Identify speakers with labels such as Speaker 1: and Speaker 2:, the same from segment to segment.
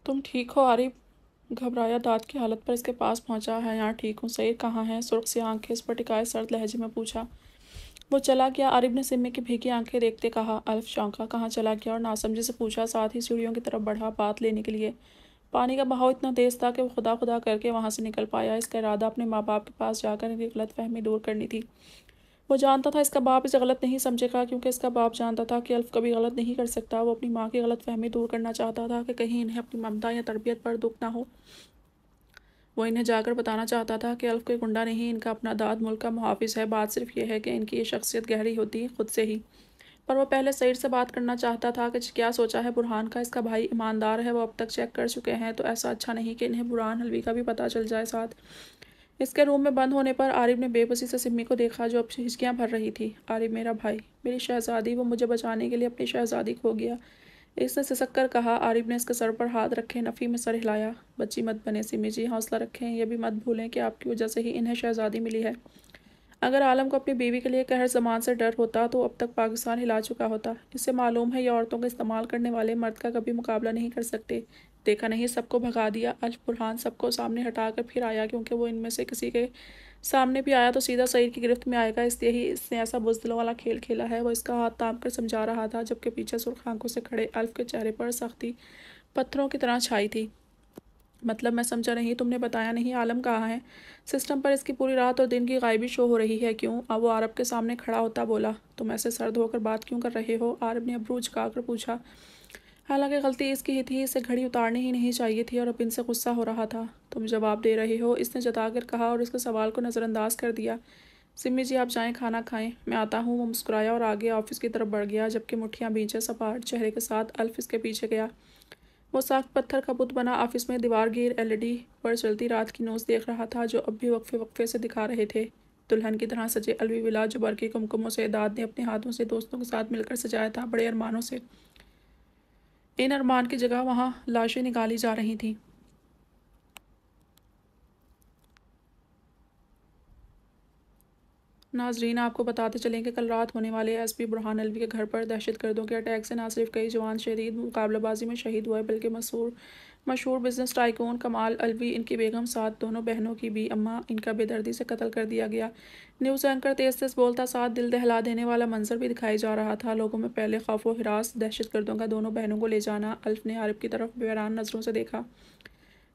Speaker 1: تم ٹھیک ہو عارف؟ گھبرایا داد کی حالت پر اس کے پاس پہنچا ہے۔ یہاں ٹھیک ہوں، سعید کہاں ہے؟ سرخ سی آنکھیں اس پر ٹکائے سرد لہجے میں پوچھا۔ وہ چلا گیا، عارف نے سمی کی بھیگی آنکھیں دیکھتے کہا۔ الف چونکا، کہاں چلا گیا؟ اور ناسمجھی سے پوچھا، ساتھ ہی سیڑھیوں کی طرف بڑھا بات لینے کے لیے۔ پانی کا بہاؤ اتنا تیز تھا کہ وہ خدا خدا کر کے وہاں سے نکل پایا۔ اس کا ارادہ اپنے ماں باپ کے پاس جا کر ان کی غلط فہمی دور کرنی تھی۔ وہ جانتا تھا اس کا باپ اسے غلط نہیں سمجھے گا، کیونکہ اس کا باپ جانتا تھا کہ الف کبھی غلط نہیں کر سکتا۔ وہ اپنی ماں کی غلط فہمی دور کرنا چاہتا تھا کہ کہیں انہیں اپنی ممتا یا تربیت پر دکھ نہ ہو۔ وہ انہیں جا کر بتانا چاہتا تھا کہ الف کوئی گنڈا نہیں، ان کا اپنا داد ملک کا محافظ ہے۔ بات صرف یہ ہے کہ ان کی یہ شخصیت گہری ہوتی خود سے ہی۔ پر وہ پہلے سعید سے بات کرنا چاہتا تھا کہ کیا سوچا ہے برہان کا۔ اس کا بھائی ایماندار ہے، وہ اب تک چیک کر چکے ہیں، تو ایسا اچھا نہیں کہ انہیں برہان حلوی کا بھی پتہ چل جائے ساتھ۔ اس کے روم میں بند ہونے پر عارف نے بے بسی سے سمی کو دیکھا جو اب ہچکیاں بھر رہی تھی۔ عارف میرا بھائی، میری شہزادی، وہ مجھے بچانے کے لیے اپنی شہزادی کھو گیا، اس نے سسک کر کہا۔ عارف نے اس کے سر پر ہاتھ رکھے نفی میں سر ہلایا۔ بچی مت بنے سمی جی، حوصلہ رکھیں، یہ بھی مت بھولیں کہ آپ کی وجہ سے ہی انہیں شہزادی ملی ہے۔ اگر عالم کو اپنی بیوی کے لیے قہر زمان سے ڈر ہوتا تو اب تک پاکستان ہلا چکا ہوتا۔ اسے معلوم ہے یہ عورتوں کا استعمال کرنے والے مرد کا کبھی مقابلہ نہیں کر سکتے۔ دیکھا نہیں سب کو بھگا دیا۔ الف برہان سب کو سامنے ہٹا کر پھر آیا، کیونکہ وہ ان میں سے کسی کے سامنے بھی آیا تو سیدھا سعید کی گرفت میں آئے گا، اس لیے ہی اس نے ایسا بزدلوں والا کھیل کھیلا ہے۔ وہ اس کا ہاتھ تام کر سمجھا رہا تھا، جبکہ پیچھے سرخ آنکھوں سے کھڑے الف کے چہرے پر سختی پتھروں کی طرح چھائی تھی۔ مطلب میں سمجھا نہیں، تم نے بتایا نہیں عالم کہاں ہے؟ سسٹم پر اس کی پوری رات اور دن کی غائبی شو ہو رہی ہے، کیوں؟ اب وہ عارف کے سامنے کھڑا ہوتا بولا۔ تم ایسے سرد ہو کر بات کیوں کر رہے ہو؟ عارف نے ابرو جھکا کر پوچھا۔ حالانکہ غلطی اس کی ہی تھی، اسے گھڑی اتارنی ہی نہیں چاہیے تھی، اور اب ان سے غصہ ہو رہا تھا۔ تم جواب دے رہے ہو، اس نے جتا کر کہا اور اس کے سوال کو نظر انداز کر دیا۔ سمی جی آپ جائیں کھانا کھائیں، میں آتا ہوں۔ وہ مسکرایا اور آگے آفس کی طرف بڑھ گیا، جبکہ مٹھیاں بھینچے سپاٹ چہرے کے ساتھ الف اس کے پیچھے گیا۔ وہ سخت پتھر کا بت بنا آفس میں دیوار گیر LED پر چلتی رات کی نیوز دیکھ رہا تھا، جو اب بھی وقفے وقفے سے دکھا رہے تھے۔ دلہن کی طرح سجے الوی ولا جو برقی کمکموں سے داد نے اپنے ہاتھوں سے دوستوں کے ساتھ مل کر سجایا تھا، بڑے ارمانوں سے۔ ان ارمان کی جگہ وہاں لاشیں نکالی جا رہی تھیں۔ ناظرین آپ کو بتاتے چلیں کہ کل رات ہونے والے SP برہان الوی کے گھر پر دہشت گردوں کے اٹیک سے نہ صرف کئی جوان شدید مقابلہ بازی میں شہید ہوئے، بلکہ مشہور بزنس ٹائکون کمال الوی، ان کی بیگم، ساتھ دونوں بہنوں کی بھی اماں، ان کا بے دردی سے قتل کر دیا گیا۔ نیوز اینکر تیز تیز بولتا، ساتھ دل دہلا دینے والا منظر بھی دکھائی جا رہا تھا۔ لوگوں میں پہلے خوف و ہراس، دہشت گردوں کا دونوں بہنوں کو لے جانا۔ الف نے عارف کی طرف بے-حران نظروں سے دیکھا۔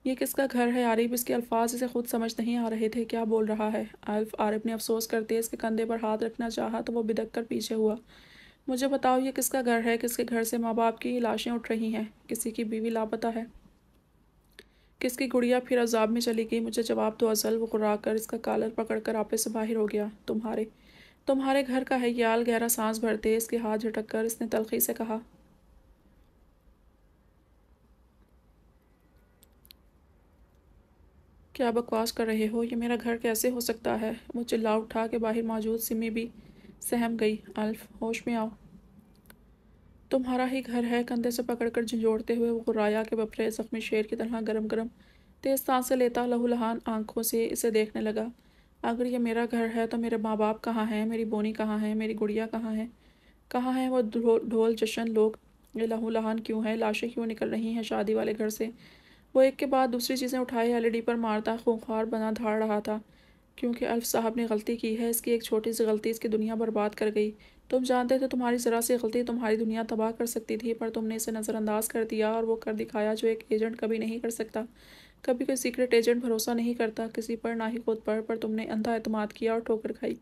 Speaker 1: یہ کس کا گھر ہے عارف؟ اس کے الفاظ اسے خود سمجھ نہیں آ رہے تھے، کیا بول رہا ہے عارف نے افسوس کرتے اس کے کندھے پر ہاتھ رکھنا چاہا تو وہ بدک کر پیچھے ہوا۔ مجھے بتاؤ یہ کس کا گھر ہے؟ کس کے گھر سے ماں باپ کی لاشیں اٹھ رہی ہیں؟ کسی کی بیوی لاپتہ ہے؟ کس کی گڑیا پھر عذاب میں چلی گئی؟ مجھے جواب دو ازل۔ وہ غرا کر اس کا کالر پکڑ کر آپے سے باہر ہو گیا۔ تمہارے گھر کا ہے یال؟ گہرا سانس بھرتے اس کے ہاتھ جھٹک کر اس نے تلخی سے کہا۔ کیا بکواس کر رہے ہو؟ یہ میرا گھر کیسے ہو سکتا ہے؟ وہ چلا اٹھا کہ باہر موجود سمی بھی سہم گئی۔ الف ہوش میں آؤ، تمہارا ہی گھر ہے۔ کندھے سے پکڑ کر جھنجھوڑتے ہوئے وہ غرایا کے بپرے زخمی شیر کی طرح گرم گرم تیز سانسیں لیتا لہو لہان آنکھوں سے اسے دیکھنے لگا۔ اگر یہ میرا گھر ہے تو میرے ماں باپ کہاں ہیں؟ میری بونی کہاں ہے؟ میری گڑیا کہاں ہے؟ کہاں ہیں وہ ڈھول جشن لوگ؟ یہ لہو لہان کیوں ہے؟ لاشیں کیوں نکل رہی ہیں شادی والے گھر سے؟ وہ ایک کے بعد دوسری چیزیں اٹھائے LED پر مارتا خونخوار بنا دھاڑ رہا تھا۔ کیونکہ الف صاحب نے غلطی کی ہے، اس کی ایک چھوٹی سی غلطی اس کی دنیا برباد کر گئی۔ تم جانتے تھے تمہاری ذرا سی غلطی تمہاری دنیا تباہ کر سکتی تھی، پر تم نے اسے نظر انداز کر دیا اور وہ کر دکھایا جو ایک ایجنٹ کبھی نہیں کر سکتا۔ کبھی کوئی سیکرٹ ایجنٹ بھروسہ نہیں کرتا کسی پر، نہ ہی خود پر تم نے اندھا اعتماد کیا اور ٹھوکر کھائی۔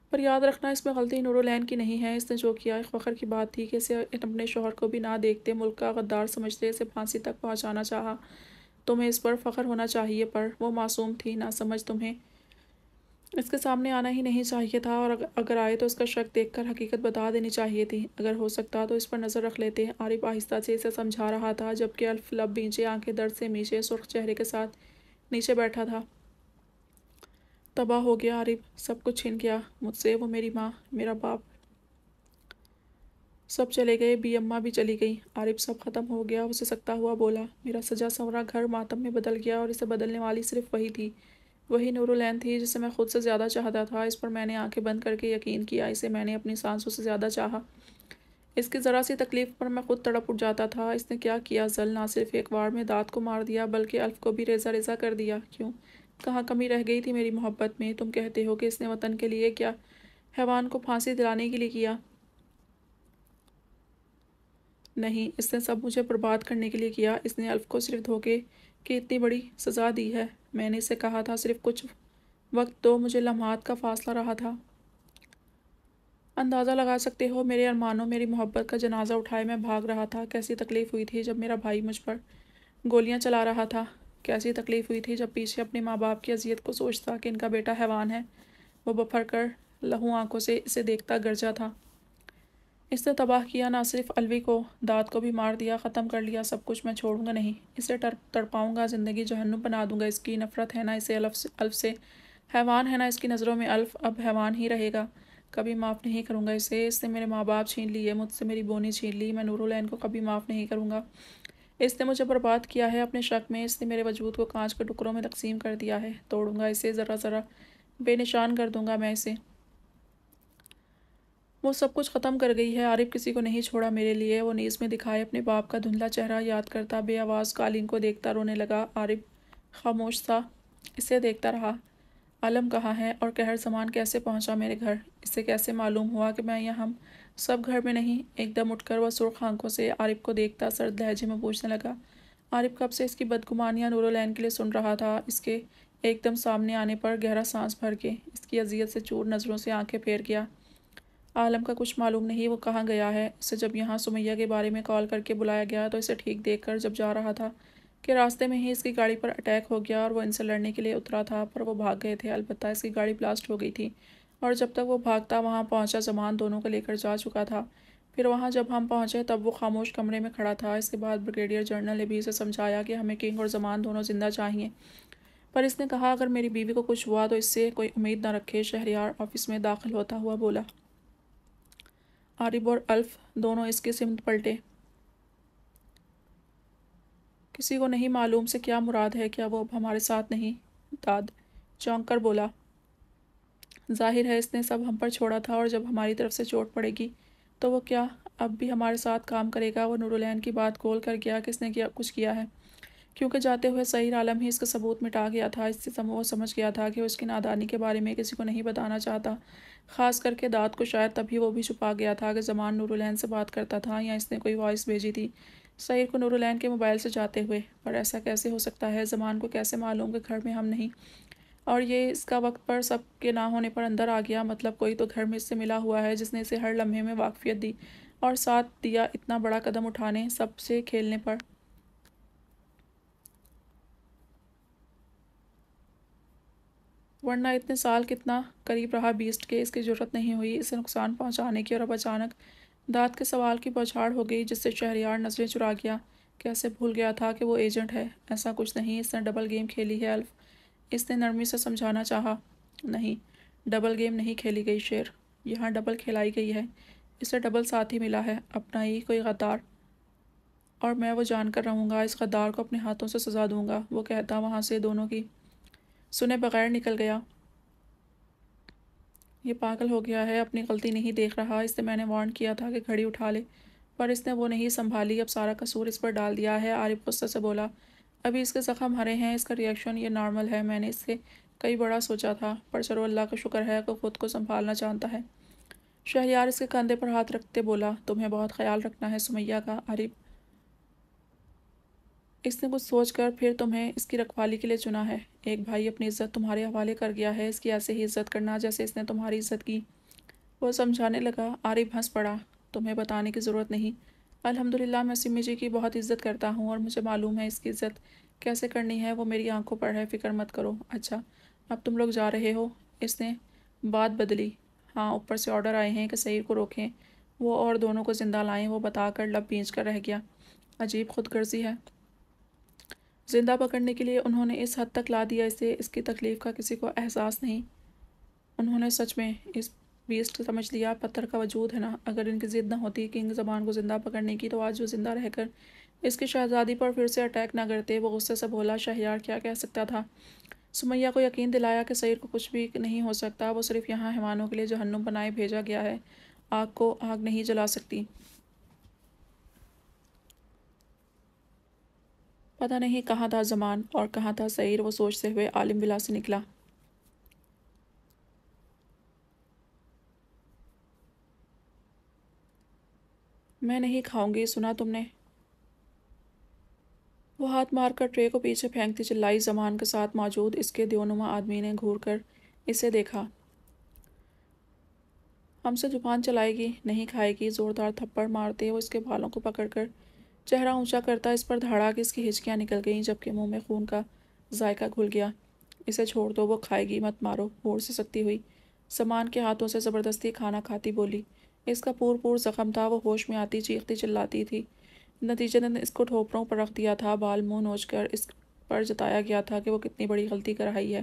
Speaker 1: پر یاد رکھنا اس میں غلطی نورالعین کی نہیں ہے۔ اس نے جو کیا ایک فخر کی بات تھی کہ اسے اپنے شوہر کو بھی نہ دیکھتے ملک کا غدار سمجھتے اسے پھانسی تک پہنچانا چاہا۔ تمہیں اس پر فخر ہونا چاہیے، پر وہ معصوم تھی، نہ سمجھ، تمہیں اس کے سامنے آنا ہی نہیں چاہیے تھا، اور اگر آئے تو اس کا شک دیکھ کر حقیقت بتا دینی چاہیے تھی۔ اگر ہو سکتا تو اس پر نظر رکھ لیتے۔ عارف آہستہ سے اسے سمجھا رہا تھا، جبکہ الف لب بھینچے آنکھیں درد سے میچے سرخ چہرے کے ساتھ نیچے بیٹھا تھا۔ تباہ ہو گیا عارف، سب کچھ چھن گیا مجھ سے، وہ میری ماں، میرا باپ، سب چلے گئے، بھی اماں بھی چلی گئی۔ عارف سب ختم ہو گیا، وہ سسکتا ہوا بولا۔ میرا سجا سنورا گھر ماتم میں بدل گیا، اور اسے بدلنے والی صرف وہی تھی، وہی نورالعین تھی جسے میں خود سے زیادہ چاہتا تھا۔ اس پر میں نے آنکھیں بند کر کے یقین کیا، اسے میں نے اپنی سانسوں سے زیادہ چاہا۔ اس کی ذرا سی تکلیف پر میں خود تڑپ اٹھ جاتا تھا۔ اس نے کیا کیا ذل، نہ صرف ایک وار میں داد کو مار دیا بلکہ الف کو بھی ریزہ ریزہ کر دیا۔ کیوں؟ کہاں کمی رہ گئی تھی میری محبت میں؟ تم کہتے ہو کہ اس نے وطن کے لیے کیا، حیوان کو پھانسی دلانے کے لیے کیا؟ نہیں، اس نے سب مجھے برباد کرنے کے لیے کیا۔ اس نے الف کو صرف دھوکے کی اتنی بڑی سزا دی ہے۔ میں نے اسے کہا تھا صرف کچھ وقت دو، مجھے لمحات کا فاصلہ رہا تھا۔ اندازہ لگا سکتے ہو میرے ارمانوں، میری محبت کا جنازہ اٹھائے میں بھاگ رہا تھا۔ کیسی تکلیف ہوئی تھی جب میرا بھائی مجھ پر گولیاں چلا رہا تھا۔ کیسی تکلیف ہوئی تھی جب پیچھے اپنے ماں باپ کی اذیت کو سوچتا کہ ان کا بیٹا حیوان ہے۔ وہ بپھر کر لہو آنکھوں سے اسے دیکھتا گرجا تھا۔ اس نے تباہ کیا، نہ صرف الوی کو، داد کو بھی مار دیا، ختم کر لیا سب کچھ۔ میں چھوڑوں گا نہیں، اسے تڑپاؤں گا، زندگی جہنم بنا دوں گا اس کی۔ نفرت ہے نا اسے الف سے، حیوان ہے نا اس کی نظروں میں الف، اب حیوان ہی رہے گا۔ کبھی معاف نہیں کروں گا اسے۔ اس نے میرے ماں باپ چھین لیے، مجھ سے میری بونی چھین لی۔ میں نورالعین کو کبھی معاف نہیں کروں گا۔ اس نے مجھے برباد کیا ہے اپنے شک میں۔ اس نے میرے وجود کو کانچ کے ٹکڑوں میں تقسیم کر دیا ہے۔ توڑوں گا اسے، ذرا ذرا بے نشان کر دوں گا میں اسے۔ وہ سب کچھ ختم کر گئی ہے۔ عارف کسی کو نہیں چھوڑا میرے لیے۔ وہ نیز میں دکھائے اپنے باپ کا دھندلا چہرہ یاد کرتا بے آواز قالین کو دیکھتا رونے لگا۔ عارف خاموش تھا، اسے دیکھتا رہا۔ عالم کہاں ہے اور قہر زمان کیسے پہنچا میرے گھر؟ اسے کیسے معلوم ہوا کہ میں یہاں ہم سب گھر میں نہیں؟ ایک دم اٹھ کر وہ سرخ آنکھوں سے عارف کو دیکھتا سرد لہجے میں پوچھنے لگا۔ عارف کب سے اس کی بدگمانیاں نورالعین کے لیے سن رہا تھا۔ اس کے ایک دم سامنے آنے پر گہرا سانس بھر کے اس کی اذیت سے چور نظروں سے آنکھیں پھیر گیا۔ عالم کا کچھ معلوم نہیں، وہ کہاں گیا ہے؟ اسے جب یہاں سمیہ کے بارے میں کال کر کے بلایا گیا تو اسے ٹھیک دیکھ کر جب جا رہا تھا کہ راستے میں ہی اس کی گاڑی پر اٹیک ہو گیا اور وہ ان سے لڑنے کے لیے اترا تھا، پر وہ بھاگ گئے تھے۔ البتہ اس کی گاڑی بلاسٹ ہو گئی تھی اور جب تک وہ بھاگتا وہاں پہنچا زمان دونوں کو لے کر جا چکا تھا۔ پھر وہاں جب ہم پہنچے تب وہ خاموش کمرے میں کھڑا تھا۔ اس کے بعد بریگیڈیئر جنرل نے بھی اسے سمجھایا کہ ہمیں کنگ اور زمان دونوں زندہ چاہیے، پر اس نے کہا اگر میری بیوی کو کچھ ہوا تو اس سے کوئی امید نہ رکھے۔ شہریار آفس میں داخل ہوتا ہوا بولا۔ عارف اور الف دونوں اس کی سمت پلٹے۔ کسی کو نہیں معلوم سے کیا مراد ہے؟ کیا وہ اب ہمارے ساتھ نہیں؟ داد چونک کر بولا۔ ظاہر ہے اس نے سب ہم پر چھوڑا تھا اور جب ہماری طرف سے چوٹ پڑے گی تو وہ کیا اب بھی ہمارے ساتھ کام کرے گا؟ وہ نورالعین کی بات کھول کر گیا کہ اس نے کچھ کیا ہے، کیونکہ جاتے ہوئے سعید عالم ہی اس کا ثبوت مٹا گیا تھا۔ اس سے وہ سمجھ گیا تھا کہ وہ اس کی نادانی کے بارے میں کسی کو نہیں بتانا چاہتا، خاص کر کے داد کو۔ شاید تبھی وہ بھی چھپا گیا تھا کہ زمان نورالعین سے بات کرتا تھا یا اس نے کوئی وائس بھیجی تھی سعید کو نورالعین کے موبائل سے جاتے ہوئے۔ پر ایسا کیسے ہو سکتا ہے؟ زمان کو کیسے معلوم کہ گھر میں ہم نہیں اور یہ اس کا وقت پر سب کے نہ ہونے پر اندر آ گیا؟ مطلب کوئی تو گھر میں اس سے ملا ہوا ہے جس نے اسے ہر لمحے میں واقفیت دی اور ساتھ دیا اتنا بڑا قدم اٹھانے، سب سے کھیلنے پر۔ ورنہ اتنے سال کتنا قریب رہا بیسٹ کے، اس کی جرت نہیں ہوئی اسے نقصان پہنچانے کی۔ اور اب اچانک داد کے سوال کی بوچھاڑ ہو گئی جس سے شہریار نظریں چرا گیا۔ کیسے بھول گیا تھا کہ وہ ایجنٹ ہے؟ ایسا کچھ نہیں، اس نے ڈبل گیم کھیلی ہے الف، اس نے نرمی سے سمجھانا چاہا۔ نہیں، ڈبل گیم نہیں کھیلی گئی شیر، یہاں ڈبل کھلائی گئی ہے۔ اسے ڈبل ساتھی ملا ہے، اپنا ہی کوئی غدار، اور میں وہ جان کر رہوں گا، اس غدار کو اپنے ہاتھوں سے سزا دوں گا۔ وہ کہتا وہاں سے دونوں کی سنے بغیر نکل گیا۔ یہ پاگل ہو گیا ہے، اپنی غلطی نہیں دیکھ رہا۔ اس سے میں نے وارن کیا تھا کہ گھڑی اٹھا لے، پر اس نے وہ نہیں سنبھالی، اب سارا قصور اس پر ڈال دیا ہے۔ عارف غصے سے بولا۔ ابھی اس کے زخم ہرے ہیں، اس کا ریئیکشن یہ نارمل ہے۔ میں نے اس سے کئی بڑا سوچا تھا، پر چلو اللہ کا شکر ہے کہ خود کو سنبھالنا جانتا ہے۔ شہریار اس کے کندھے پر ہاتھ رکھتے بولا۔ تمہیں بہت خیال رکھنا ہے سمیہ کا عارف، اس نے کچھ سوچ کر پھر تمہیں اس کی رکھوالی کے لیے چنا ہے۔ ایک بھائی اپنی عزت تمہارے حوالے کر گیا ہے، اس کی ایسے ہی عزت کرنا جیسے اس نے تمہاری عزت کی۔ وہ سمجھانے لگا۔ عارف ہنس پڑا۔ تمہیں بتانے کی ضرورت نہیں، الحمدللہ میں سمی جی کی بہت عزت کرتا ہوں اور مجھے معلوم ہے اس کی عزت کیسے کرنی ہے، وہ میری آنکھوں پر ہے، فکر مت کرو۔ اچھا اب تم لوگ جا رہے ہو؟ اس نے بات بدلی۔ ہاں، اوپر سے آرڈر آئے ہیں کہ سعید کو روکیں، وہ اور دونوں کو زندہ لائیں۔ وہ بتا کر لب بھینچ کر رہ گیا۔ عجیب خود غرضی ہے، زندہ پکڑنے کے لیے انہوں نے اس حد تک لا دیا اسے، اس کی تکلیف کا کسی کو احساس نہیں۔ انہوں نے سچ میں اس بیسٹ سمجھ لیا، پتھر کا وجود ہے نا۔ اگر ان کی ضد نہ ہوتی کنگ زمان کو زندہ پکڑنے کی تو آج وہ زندہ رہ کر اس کی شہزادی پر پھر سے اٹیک نہ کرتے۔ وہ غصے سے بولا۔ شہریار کیا کہہ سکتا تھا؟ سمیہ کو یقین دلایا کہ سعید کو کچھ بھی نہیں ہو سکتا، وہ صرف یہاں حیوانوں کے لیے جہنم بنائے بھیجا گیا ہے، آگ کو آگ نہیں جلا سکتی۔ پتہ نہیں کہاں تھا زمان اور کہاں تھا سعیر، وہ سوچتے ہوئے عالم ولا سے نکلا۔ میں نہیں کھاؤں گی، سنا تم نے؟ وہ ہاتھ مار کر ٹرے کو پیچھے پھینکتی چلائی۔ زمان کے ساتھ موجود اس کے دیونما آدمی نے گھور کر اسے دیکھا۔ ہم سے زبان چلائے گی؟ نہیں کھائے گی۔ زوردار تھپڑ مارتے وہ اس کے بالوں کو پکڑ کر چہرہ اونچا کرتا اس پر دھاڑا کہ اس کی ہچکیاں نکل گئیں، جبکہ منہ میں خون کا ذائقہ گھل گیا۔ اسے چھوڑ دو، وہ کھائے گی، مت مارو، ہور سے سکتی ہوئی زمان کے ہاتھوں سے زبردستی کھانا کھاتی بولی۔ اس کا پور زخم تھا، وہ ہوش میں آتی چیختی چلاتی تھی۔ نتیجتاً اس کو ٹھوپروں پر رکھ دیا تھا، بال منہ نوچ کر اس پر جتایا گیا تھا کہ وہ کتنی بڑی غلطی کر رہی ہے۔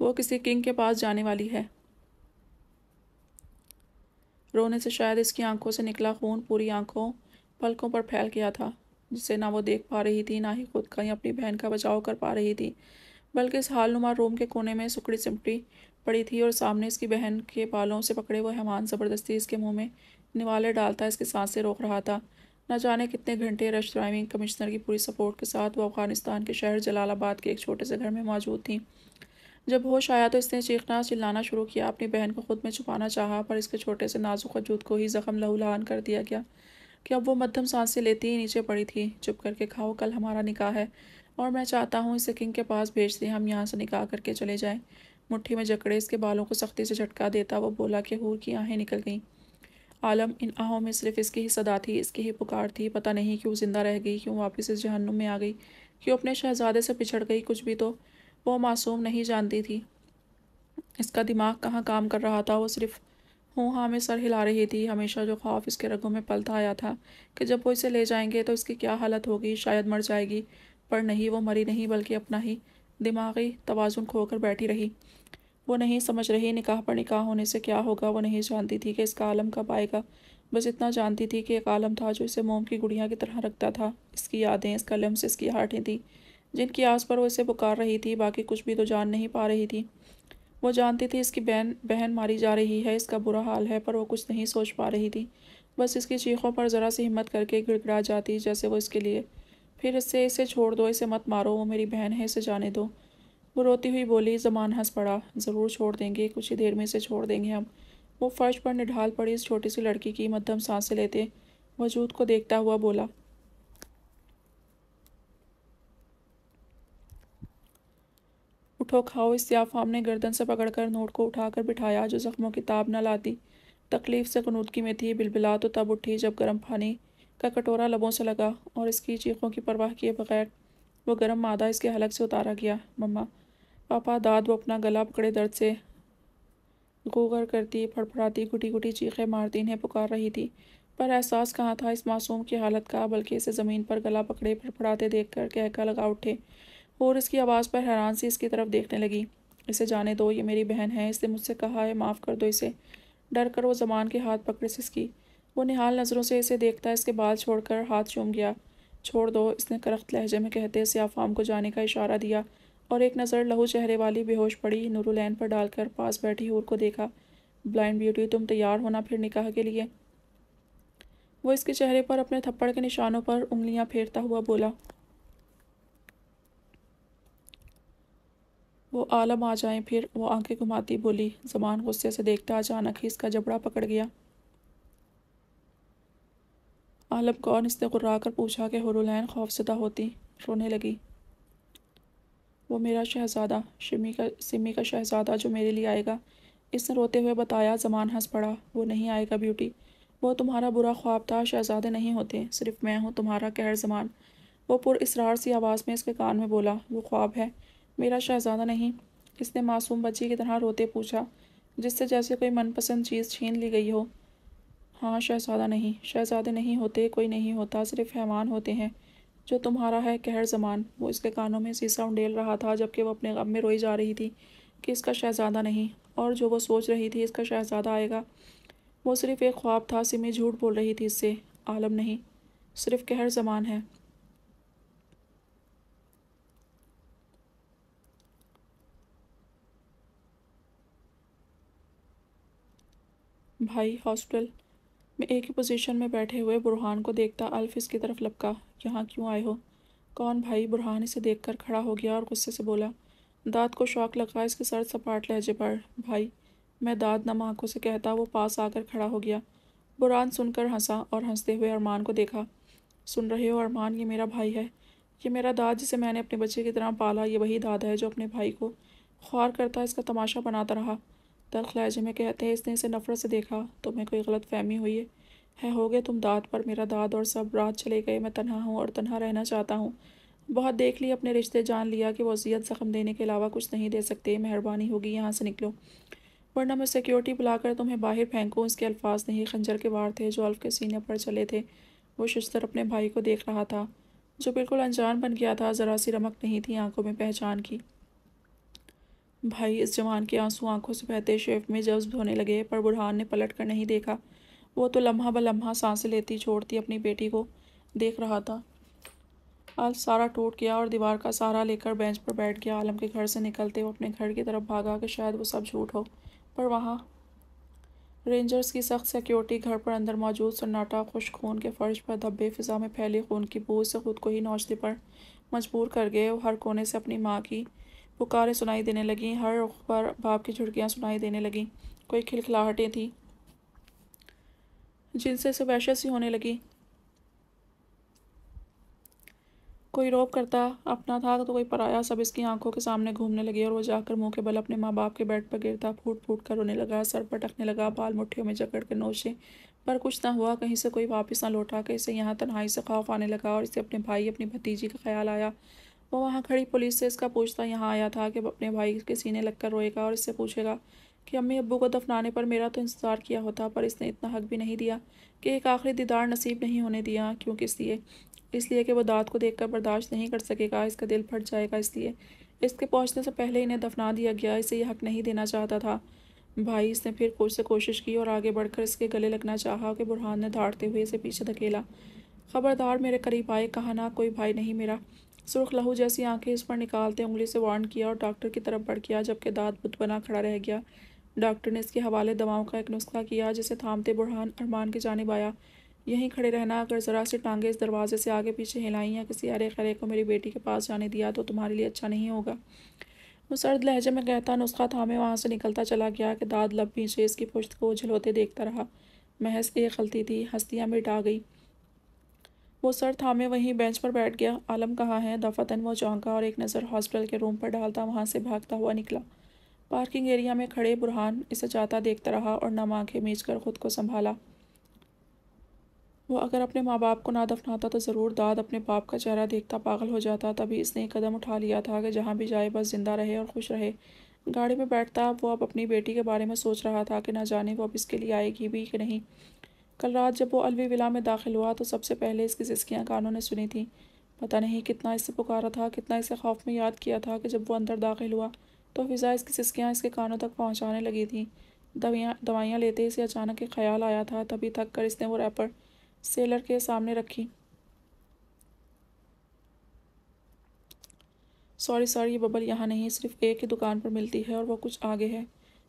Speaker 1: وہ کسی کنگ کے پاس جانے والی ہے۔ رونے سے شاید اس کی آنکھوں سے نکلا خون پوری آنکھوں پلکوں پر پھیل گیا تھا، جسے نہ وہ دیکھ پا رہی تھی، نہ ہی خود کا یا اپنی بہن کا بچاؤ کر پا رہی تھی، بلکہ اس حال نما روم کے کونے میں سکڑی سمٹی پڑی تھی اور سامنے اس کی بہن کے بالوں سے پکڑے وہ حیوان زبردستی اس کے منہ میں نوالے ڈالتا اس کی سانسیں روک رہا تھا۔ نہ جانے کتنے گھنٹے رش ڈرائیونگ کمشنر کی پوری سپورٹ کے ساتھ وہ افغانستان کے شہر جلال آباد کے ایک چھوٹے سے گھر میں موجود تھیں۔ جب ہوش آیا تو اس نے چیخنا چلانا شروع کیا، اپنی بہن کو خود میں چھپانا چاہا، پر اس کے چھوٹے سے نازک وجود کو ہی زخم لہولہان کر دیا گیا کہ اب وہ مدھم سانسیں لیتی ہی نیچے پڑی تھی۔ چپ کر کے کھاؤ، کل ہمارا نکاح ہے اور میں چاہتا ہوں اسے کنگ کے پاس بھیج دیں، ہم یہاں سے نکاح کر کے چلے جائیں۔ مٹھی میں جکڑے اس کے بالوں کو سختی سے جھٹکا دیتا وہ بولا کہ حور کی آہیں نکل گئیں۔ عالم، ان آہوں میں صرف اس کی ہی صدا تھی، اس کی ہی پکار تھی۔ پتہ نہیں کیوں زندہ رہ گئی، کیوں واپس اس جہنم میں آ گئی، کیوں اپنے شہزادے سے پچھڑ گئی، کچھ بھی تو وہ معصوم نہیں جانتی تھی۔ اس کا دماغ کہاں کام کر رہا تھا، وہ صرف ہوں ہاں میں سر ہلا رہی تھی۔ ہمیشہ جو خوف اس کے رگوں میں پلتا آیا تھا کہ جب وہ اسے لے جائیں گے تو اس کی کیا حالت ہوگی، شاید مر جائے گی، پر نہیں، وہ مری نہیں، بلکہ اپنا ہی دماغی توازن کھو کر بیٹھی رہی۔ وہ نہیں سمجھ رہی نکاح پر نکاح ہونے سے کیا ہوگا، وہ نہیں جانتی تھی کہ اس کا عالم کب آئے گا، بس اتنا جانتی تھی کہ ایک عالم تھا جو اسے موم کی گڑیا کی طرح رکھتا تھا۔ اس کی یادیں، اس کا لمس، اس کی آہٹیں تھیں جن کی آس پر وہ اسے پکار رہی تھی، باقی کچھ بھی تو جان نہیں پا رہی تھی۔ وہ جانتی تھی اس کی بہن ماری جا رہی ہے، اس کا برا حال ہے، پر وہ کچھ نہیں سوچ پا رہی تھی، بس اس کی چیخوں پر ذرا سی ہمت کر کے گڑ گڑا جاتی جیسے وہ اس کے لیے۔ پھر اسے چھوڑ دو، اسے مت مارو، وہ میری بہن ہے، اسے جانے دو۔ وہ روتی ہوئی بولی۔ زمان ہنس پڑا۔ ضرور چھوڑ دیں گے، کچھ ہی دیر میں اسے چھوڑ دیں گے ہم۔ وہ فرش پر نڈھال پڑی اس چھوٹی سی لڑکی کی مدھم سانسیں لیتے وجود کو دیکھتا ہوا بولا۔ اٹھو کھاؤ۔ اس سیاہ نے گردن سے پکڑ کر نوٹ کو اٹھا کر بٹھایا جو زخموں کی تاب نہ لاتی۔ تکلیف سے غنودگی میں تھی، بلبلا تو تب اٹھی جب گرم پانی کا کٹورا لبوں سے لگا اور اس کی چیخوں کی پرواہ کیے بغیر وہ گرم مادہ اس کے حلق سے اتارا گیا۔ مما، پاپا، داد۔ وہ اپنا گلا پکڑے درد سے غوغر کرتی، پھڑپھڑاتی، گھٹی گھٹی چیخیں مارتی انہیں پکار رہی تھی، پر احساس کہاں تھا اس معصوم کی حالت کا، بلکہ اسے زمین پر گلا پکڑے پھڑپھڑاتے دیکھ کر قہقہ لگا اٹھے اور اس کی آواز پر حیران سی اس کی طرف دیکھنے لگی۔ اسے جانے دو، یہ میری بہن ہے، اس نے مجھ سے کہا ہے، معاف کر دو اسے۔ ڈر کر وہ زمان کے ہاتھ پکڑے سسکی۔ وہ نہال نظروں سے اسے دیکھتا اس کے بال چھوڑ کر ہاتھ چوم گیا۔ چھوڑ دو، اس نے کرخت لہجے میں کہتے سیاہ فام کو جانے کا اشارہ دیا اور ایک نظر لہو چہرے والی بے ہوش پڑی نورالعین پر ڈال کر پاس بیٹھی حور کو دیکھا۔ بلائنڈ بیوٹی، تم تیار ہونا پھر نکاح کے لیے؟ وہ اس کے چہرے پر اپنے تھپڑ کے نشانوں پر انگلیاں پھیرتا ہوا بولا۔ وہ عالم آ جائیں پھر، وہ آنکھیں گھماتی بولی۔ زمان غصے سے دیکھتا اچانک ہی اس کا جبڑا پکڑ گیا۔ عالم کون؟ اس نے غرا کر پوچھا کہ حورالعین خوفزدہ ہوتی۔ رونے لگی۔ وہ میرا شہزادہ، سمی کا شہزادہ جو میرے لیے آئے گا، اس نے روتے ہوئے بتایا۔ زمان ہنس پڑا۔ وہ نہیں آئے گا بیوٹی، وہ تمہارا برا خواب تھا، شہزادے نہیں ہوتے، صرف میں ہوں تمہارا قہر زمان۔ وہ پر اسرار سی آواز میں اس کے کان میں بولا۔ وہ خواب ہے، میرا شہزادہ نہیں؟ اس نے معصوم بچی کی طرح روتے پوچھا، جس سے جیسے کوئی من پسند چیز چھین لی گئی ہو۔ ہاں، شہزادہ نہیں، شہزادے نہیں ہوتے، کوئی نہیں ہوتا، صرف حیوان ہوتے ہیں۔ جو تمہارا ہے قہر زمان۔ وہ اس کے کانوں میں سیسا انڈیل رہا تھا جبکہ وہ اپنے غم میں روئی جا رہی تھی کہ اس کا شہزادہ نہیں، اور جو وہ سوچ رہی تھی اس کا شہزادہ آئے گا، وہ صرف ایک خواب تھا۔ سمی جھوٹ بول رہی تھی اس سے۔ عالم نہیں، صرف قہر زمان ہے۔ بھائی ہاسٹل میں ایک ہی پوزیشن میں بیٹھے ہوئے برہان کو دیکھتا الف اس کی طرف لپکا۔ یہاں کیوں آئے ہو؟ کون بھائی؟ برہان اسے دیکھ کر کھڑا ہو گیا اور غصے سے بولا۔ داد کو شوق لگا اس کے سرد سپاٹ لہجے پر۔ بھائی، میں داد نم آنکھوں سے کہتا وہ پاس آ کر کھڑا ہو گیا۔ برہان سن کر ہنسا اور ہنستے ہوئے ارمان کو دیکھا۔ سن رہے ہو ارمان، یہ میرا بھائی ہے، یہ میرا داد جسے میں نے اپنے بچے کی طرح پالا، یہ وہی داد ہے جو اپنے بھائی کو خوار کرتا اس کا تماشا بناتا رہا۔ تلخ لہجے میں کہتے اس نے اسے نفرت سے دیکھا۔ تمہیں کوئی غلط فہمی ہوئی ہے ہوگے تم داد پر، میرا داد اور سب رات چلے گئے، میں تنہا ہوں اور تنہا رہنا چاہتا ہوں۔ بہت دیکھ لی اپنے رشتے، جان لیا کہ وہ اذیت زخم دینے کے علاوہ کچھ نہیں دے سکتے، مہربانی ہوگی یہاں سے نکلو، ورنہ میں سیکیورٹی بلا کر تمہیں باہر پھینکوں۔ اس کے الفاظ نہیں خنجر کے وار تھے جو الف کے سینے پر چلے تھے۔ وہ ششتر اپنے بھائی کو دیکھ رہا تھا جو بالکل انجان بن گیا تھا، ذرا سی رمق نہیں تھی آنکھوں میں پہچان کی۔ بھائی، اس جوان کے آنسو آنکھوں سے بہتے شیف میں جذب ہونے لگے، پر برہان نے پلٹ کر نہیں دیکھا۔ وہ تو لمحہ بلمحہ سانسیں لیتی چھوڑتی اپنی بیٹی کو دیکھ رہا تھا۔ الف سارا ٹوٹ گیا اور دیوار کا سہارا لے کر بینچ پر بیٹھ گیا۔ عالم کے گھر سے نکلتے وہ اپنے گھر کی طرف بھاگا کہ شاید وہ سب جھوٹ ہو، پر وہاں رینجرز کی سخت سیکیورٹی، گھر پر اندر موجود سناٹا، خشک خون کے فرش پر دھبے، فضا میں پھیلی خون کی بو سے خود کو ہی نوچنے پر مجبور کر گئے۔ ہر کونے سے اپنی ماں کی پکاریں سنائی دینے لگیں، ہر رخ پر باپ کی جھڑکیاں سنائی دینے لگیں، کوئی کھلکھلاہٹیں تھیں جن سے اسے وحشت سی ہونے لگی۔ کوئی روب کرتا اپنا تھا تو کوئی پرایا، سب اس کی آنکھوں کے سامنے گھومنے لگے، اور وہ جا کر منہ کے بل اپنے ماں باپ کے بیڈ پر گرتا پھوٹ پھوٹ کر رونے لگا، سر پٹکنے لگا، بال مٹھیوں میں جکڑ کے نوچے، پر کچھ نہ ہوا۔ کہیں سے کوئی واپس نہ لوٹا کہ اسے یہاں تنہائی سے خوف آنے لگا اور اسے اپنے بھائی، اپنی بھتیجی کا خیال آیا۔ وہ وہاں کھڑی پولیس سے اس کا پوچھتا یہاں آیا تھا کہ اپنے بھائی کے سینے لگ کر روئے گا اور اس سے پوچھے گا کہ امی ابو کو دفنانے پر میرا تو انتظار کیا ہوتا، پر اس نے اتنا حق بھی نہیں دیا کہ ایک آخری دیدار نصیب نہیں ہونے دیا۔ کیوں؟ کس لیے؟ اس لیے کہ وہ داد کو دیکھ کر برداشت نہیں کر سکے گا، اس کا دل پھٹ جائے گا، اس لیے اس کے پہنچنے سے پہلے انہیں دفنا دیا گیا، اسے یہ حق نہیں دینا چاہتا تھا۔ بھائی، اس نے پھر سے کوشش کی اور آگے بڑھ کر اس کے گلے لگنا چاہا کہ برہان نے دھاڑتے ہوئے اسے پیچھے دھکیلا۔ خبردار میرے قریب آئے، کہا نہ کوئی بھائی نہیں میرا۔ سرخ لہو جیسی آنکھیں اس پر نکالتے انگلی سے وارن کیا اور ڈاکٹر کی طرف بڑھ گیا، جبکہ داد بت بنا کھڑا رہ گیا۔ ڈاکٹر نے اس کے حوالے دواؤں کا ایک نسخہ کیا، جسے تھامتے برہان ارمان کی جانب آیا۔ یہیں کھڑے رہنا، اگر ذرا سی ٹانگیں اس دروازے سے آگے پیچھے ہلائیں یا کسی ارے خرے کو میری بیٹی کے پاس جانے دیا تو تمہارے لیے اچھا نہیں ہوگا۔ وہ سرد لہجے میں کہتا نسخہ تھامے وہاں سے نکلتا چلا گیا کہ داد لب پیچھے اس کی پشت کو جھلوتے دیکھتا رہا۔ محض ایک غلطی تھی، ہستیاں مٹ آ گئی۔ وہ سر تھامے وہیں بینچ پر بیٹھ گیا۔ عالم کہاں ہے؟ دفعتاً وہ چونکا اور ایک نظر ہاسپٹل کے روم پر ڈالتا وہاں سے بھاگتا ہوا نکلا۔ پارکنگ ایریا میں کھڑے برہان اسے جاتا دیکھتا رہا اور نم آنکھیں میچ کر خود کو سنبھالا۔ وہ اگر اپنے ماں باپ کو نہ دفناتا تو ضرور داد اپنے باپ کا چہرہ دیکھتا پاگل ہو جاتا۔ تبھی اس نے ایک قدم اٹھا لیا تھا کہ جہاں بھی جائے بس زندہ رہے اور خوش رہے۔ گاڑی میں بیٹھتا وہ اب اپنی بیٹی کے بارے میں سوچ رہا تھا کہ نہ جانے وہ اب اس کے لیے آئے گی بھی کہ نہیں۔ کل رات جب وہ الوی ولا میں داخل ہوا تو سب سے پہلے اس کی سسکیاں کانوں نے سنی تھیں۔ پتہ نہیں کتنا اس سے پکارا تھا، کتنا اسے خوف میں یاد کیا تھا کہ جب وہ اندر داخل ہوا تو فضا اس کی سسکیاں اس کے کانوں تک پہنچانے لگی تھیں۔ دوائیاں لیتے اسے اچانک ایک خیال آیا تھا، تبھی تھک کر اس نے وہ ریپر سیلر کے سامنے رکھی۔ سوری سر، یہ ببل یہاں نہیں، صرف ایک ہی دکان پر ملتی ہے اور وہ کچھ آگے ہے۔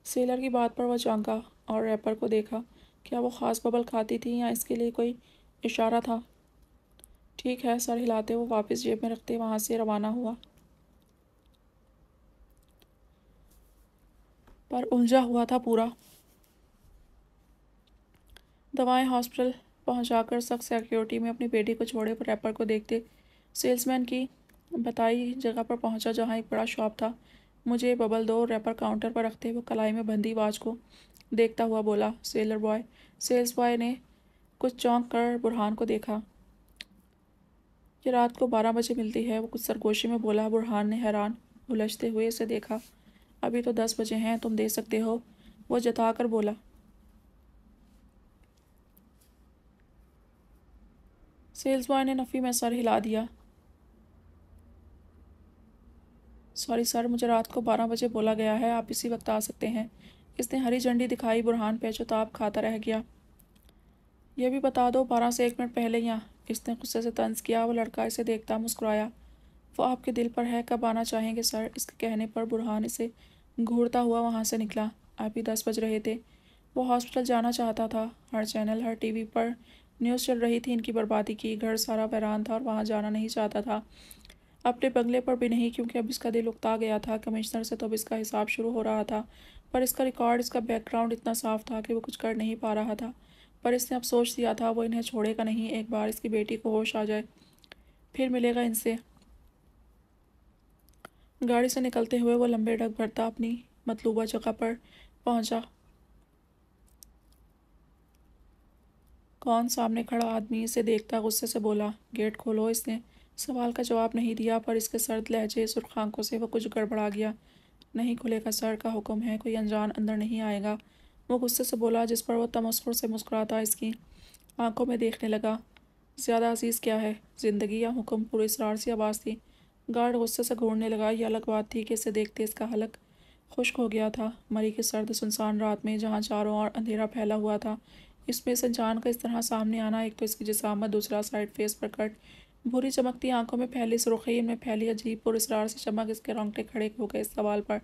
Speaker 1: سیلر کی بات پر وہ چونکا اور ریپر کو دیکھا۔ کیا وہ خاص ببل کھاتی تھی یا اس کے لیے کوئی اشارہ تھا؟ ٹھیک ہے، سر ہلاتے وہ واپس جیب میں رکھتے وہاں سے روانہ ہوا، پر الجھا ہوا تھا پورا۔ دوائیں ہاسپٹل پہنچا کر سخت سیکیورٹی میں اپنی بیٹی کو چھوڑے پر ریپر کو دیکھتے سیلز مین کی بتائی جگہ پر پہنچا جہاں ایک بڑا شاپ تھا۔ مجھے ببل دو، ریپر کاؤنٹر پر رکھتے وہ کلائی میں بندھی واچ کو دیکھتا ہوا بولا۔ سیلز بوائے نے کچھ چونک کر برہان کو دیکھا۔ یہ رات کو 12 بجے ملتی ہے، وہ کچھ سرگوشی میں بولا۔ برہان نے حیران الجھتے ہوئے اسے دیکھا۔ ابھی تو 10 بجے ہیں، تم دے سکتے ہو، وہ جتا کر بولا۔ سیلز بوائے نے نفی میں سر ہلا دیا۔ سوری سر، مجھے رات کو 12 بجے بولا گیا ہے، آپ اسی وقت آ سکتے ہیں۔ اس نے ہری جھنڈی دکھائی۔ برہان پیچو تاب کھاتا رہ گیا۔ یہ بھی بتا دو 12 سے 1 منٹ پہلے یا؟ اس نے غصے سے طنز کیا۔ وہ لڑکا اسے دیکھتا مسکرایا۔ وہ آپ کے دل پر ہے، کب آنا چاہیں گے سر؟ اس کے کہنے پر برہان اسے گھورتا ہوا وہاں سے نکلا۔ ابھی 10 بج رہے تھے۔ وہ ہاسپٹل جانا چاہتا تھا۔ ہر چینل، ہر ٹی وی پر نیوز چل رہی تھی ان کی بربادی کی۔ گھر سارا ویران تھا اور وہاں جانا نہیں چاہتا تھا، اپنے بنگلے پر بھی نہیں، کیونکہ اب اس کا دل اکتا گیا تھا۔ کمشنر سے تو اب اس کا حساب شروع ہو رہا تھا، پر اس کا ریکارڈ، اس کا بیک گراؤنڈ اتنا صاف تھا کہ وہ کچھ کر نہیں پا رہا تھا۔ پر اس نے اب سوچ لیا تھا وہ انہیں چھوڑے گا نہیں۔ ایک بار اس کی بیٹی کو ہوش آ جائے پھر ملے گا ان سے۔ گاڑی سے نکلتے ہوئے وہ لمبے ڈگ بھرتا اپنی مطلوبہ جگہ پر پہنچا۔ کون؟ سامنے کھڑا آدمی اسے دیکھتا غصے سے بولا۔ گیٹ کھولو۔ اس نے سوال کا جواب نہیں دیا، پر اس کے سرد لہجے، سرخ آنکھوں سے وہ کچھ گڑبڑا گیا۔ نہیں کھلے گا سر، کا حکم ہے، کوئی انجان اندر نہیں آئے گا، وہ غصے سے بولا، جس پر وہ تمسخر سے مسکراتا اس کی آنکھوں میں دیکھنے لگا۔ زیادہ عزیز کیا ہے، زندگی یا حکم؟ پورے اصرار سی آواز تھی۔ گارڈ غصے سے گھورنے لگا۔ یہ الگ بات تھی کہ اسے دیکھتے اس کا حلق خشک ہو گیا تھا۔ مری کی سرد سنسان رات میں جہاں چاروں اور اندھیرا پھیلا ہوا تھا، اس میں اس انجان کا اس طرح سامنے آنا، ایک تو اس کی جسامت، دوسرا سائڈ فیس پر کٹ، بھوری چمکتی آنکھوں میں پھیلی سرخی، ان میں پھیلی عجیب پر اصرار سے چمک، اس کے رونگٹے کھڑے ہو گئے اس سوال پر۔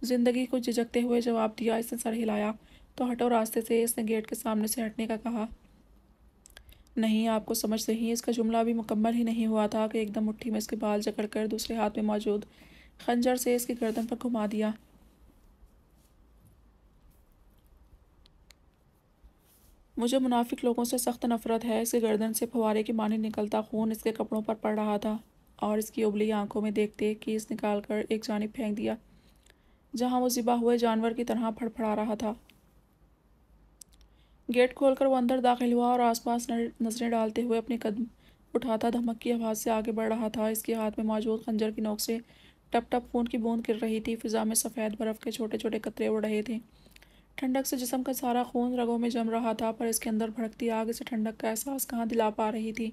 Speaker 1: زندگی کو جھجکتے ہوئے جواب دیا۔ اس نے سر ہلایا۔ تو ہٹو راستے سے، اس نے گیٹ کے سامنے سے ہٹنے کا کہا۔ نہیں، آپ کو سمجھ نہیں۔ اس کا جملہ ابھی مکمل ہی نہیں ہوا تھا کہ ایک دم مٹھی میں اس کے بال جکڑ کر دوسرے ہاتھ میں موجود خنجر سے اس کی گردن پر گھما دیا۔ مجھے منافق لوگوں سے سخت نفرت ہے۔ اس کی گردن سے پھوارے کی مانند نکلتا خون اس کے کپڑوں پر پڑ رہا تھا، اور اس کی ابلی آنکھوں میں دیکھتے کیس نکال کر ایک جانب پھینک دیا جہاں وہ ذبح ہوئے جانور کی طرح پھڑپھڑا رہا تھا۔ گیٹ کھول کر وہ اندر داخل ہوا اور آس پاس نظریں ڈالتے ہوئے اپنے قدم اٹھاتا دھمک کی آواز سے آگے بڑھ رہا تھا۔ اس کے ہاتھ میں موجود خنجر کی نوک سے ٹپ ٹپ خون کی بوند گر رہی تھی۔ فضا میں سفید برف کے چھوٹے چھوٹے قطرے اڑ رہے تھے۔ ٹھنڈک سے جسم کا سارا خون رگوں میں جم رہا تھا، پر اس کے اندر بھڑکتی آگ اسے ٹھنڈک کا احساس کہاں دلا پا رہی تھی۔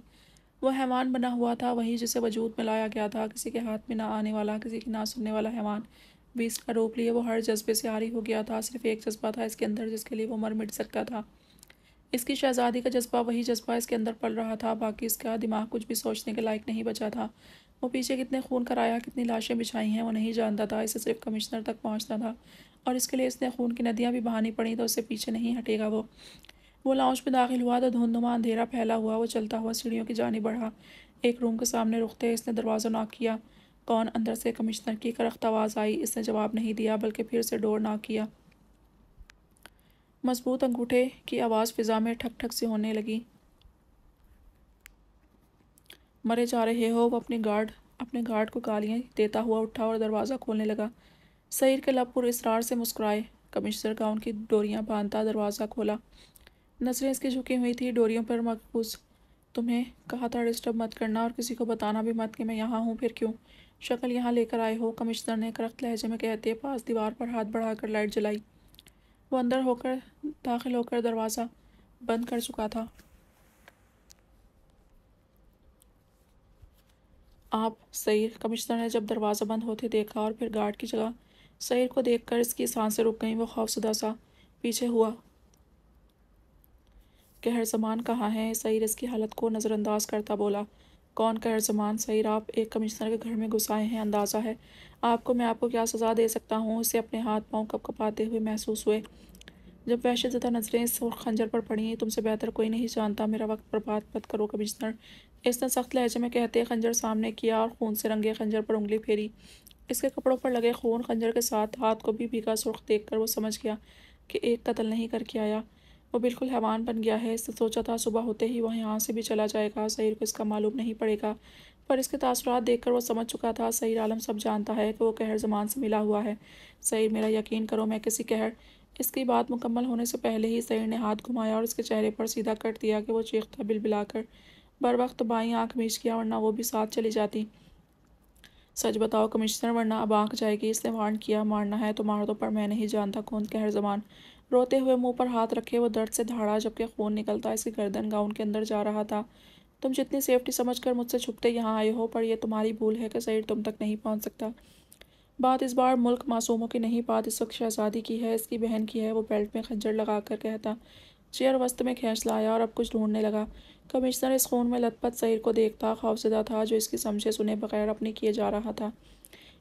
Speaker 1: وہ حیوان بنا ہوا تھا، وہی جسے وجود میں لایا گیا تھا، کسی کے ہاتھ میں نہ آنے والا، کسی کی نہ سننے والا حیوان بھی اس کا روپ لیے وہ ہر جذبے سے عاری ہو گیا تھا۔ صرف ایک جذبہ تھا اس کے اندر جس کے لیے وہ مر مٹ سکتا تھا، اس کی شہزادی کا جذبہ۔ وہی جذبہ اس کے اندر پل رہا تھا، باقی اس کا دماغ کچھ بھی سوچنے کے لائق نہیں بچا تھا۔ وہ پیچھے کتنے خون کرایا، کتنی لاشیں بچھائی ہیں وہ نہیں جانتا تھا، اسے صرف کمشنر تک پہنچنا تھا، اور اس کے لیے اس نے خون کی ندیاں بھی بہانی پڑیں تو اس سے پیچھے نہیں ہٹے گا وہ لاؤنج میں داخل ہوا تو دھندھما اندھیرا پھیلا ہوا۔ وہ چلتا ہوا سیڑھیوں کی جانب بڑھا۔ ایک روم کے سامنے رکتے اس نے دروازہ ناک کیا۔ کون؟ اندر سے کمشنر کی کرخت آواز آئی۔ اس نے جواب نہیں دیا بلکہ پھر سے ڈور ناک کیا۔ مضبوط انگوٹھے کی آواز فضا میں ٹھک ٹھک سی ہونے لگی۔ مرے جا رہے ہو؟ وہ اپنے گارڈ کو گالیاں دیتا ہوا اٹھا اور دروازہ کھولنے لگا۔ سعید کے لب پر اصرار سے مسکرائے۔ کمشنر گاؤن کی ڈوریاں باندھتا دروازہ کھولا۔ نظریں اس کی جھکی ہوئی تھی ڈوریوں پر مرکوز۔ تمہیں کہا تھا ڈسٹرب مت کرنا، اور کسی کو بتانا بھی مت کہ میں یہاں ہوں، پھر کیوں شکل یہاں لے کر آئے ہو؟ کمشنر نے کرخت لہجے میں کہتے پاس دیوار پر ہاتھ بڑھا کر لائٹ جلائی۔ وہ داخل ہو کر دروازہ بند کر چکا تھا۔ آپ سعید؟ کمشنر نے جب دروازہ بند ہوتے دیکھا اور پھر گارڈ کی جگہ سعید کو دیکھ کر اس کی سانسیں رک گئیں۔ وہ خوفزدہ سا پیچھے ہوا۔ قہر زمان کہاں ہے؟ سعید اس کی حالت کو نظر انداز کرتا بولا۔ کون قہر زمان؟ سعید، آپ ایک کمشنر کے گھر میں گھس آئے ہیں، اندازہ ہے میں آپ کو کیا سزا دے سکتا ہوں؟ اسے اپنے ہاتھ پاؤں کپ کپاتے ہوئے محسوس ہوئے جب وحشت زدہ نظریں اس سرخ خنجر پر پڑیں۔ تم سے بہتر کوئی نہیں جانتا، میرا وقت برباد مت کرو کمشنر، اس نے سخت لہجے میں کہتے خنجر سامنے کیا اور خون سے رنگے خنجر پر انگلی پھیری۔ اس کے کپڑوں پر لگے خون خنجر کے ساتھ ہاتھ کو بھی بھیگا سرخ دیکھ کر وہ سمجھ گیا کہ ایک قتل نہیں کر کے آیا، وہ بالکل حیوان بن گیا ہے۔ اس نے سوچا تھا صبح ہوتے ہی وہ یہاں سے بھی چلا جائے گا، سعید کو اس کا معلوم نہیں پڑے گا، پر اس کے تاثرات دیکھ کر وہ سمجھ چکا تھا سعید عالم سب جانتا ہے کہ وہ قہر زمان سے ملا ہوا ہے۔ سعید، میرا یقین کرو، میں کسی قہر… اس کی بات مکمل ہونے سے پہلے ہی سعید نے ہاتھ گھمایا اور اس کے چہرے پر سیدھا کٹ دیا کہ وہ چیختا بلبلا کر بروقت بائیں آنکھ میچ گیا، ورنہ وہ بھی ساتھ چلی جاتی۔ سچ بتاؤ کمشنر، ورنہ اب آنکھ جائے گی، اس نے وارن کیا۔ مارنا ہے تو مار دو، پر میں نہیں جانتا کون قہر زمان۔ روتے ہوئے منہ پر ہاتھ رکھے وہ درد سے دھاڑا جبکہ خون نکلتا اس کی گردن گاؤن کے اندر جا رہا تھا۔ تم جتنی سیفٹی سمجھ کر مجھ سے چھپتے یہاں آئے ہو، پر یہ تمہاری بھول ہے کہ سعید تم تک نہیں پہنچ سکتا۔ بات اس بار ملک معصوموں کی نہیں، بات اس وقت شہزادی کی ہے، اس کی بہن کی ہے، وہ بیلٹ میں خنجر لگا کر کہتا چیئر وسط میں کھینچ لایا اور اب کچھ ڈھونڈنے لگا۔ کمشنر اس خون میں لت پت سعید کو دیکھتا خوفزدہ تھا جو اس کی سمجھے سنے بغیر اپنے کیے جا رہا تھا۔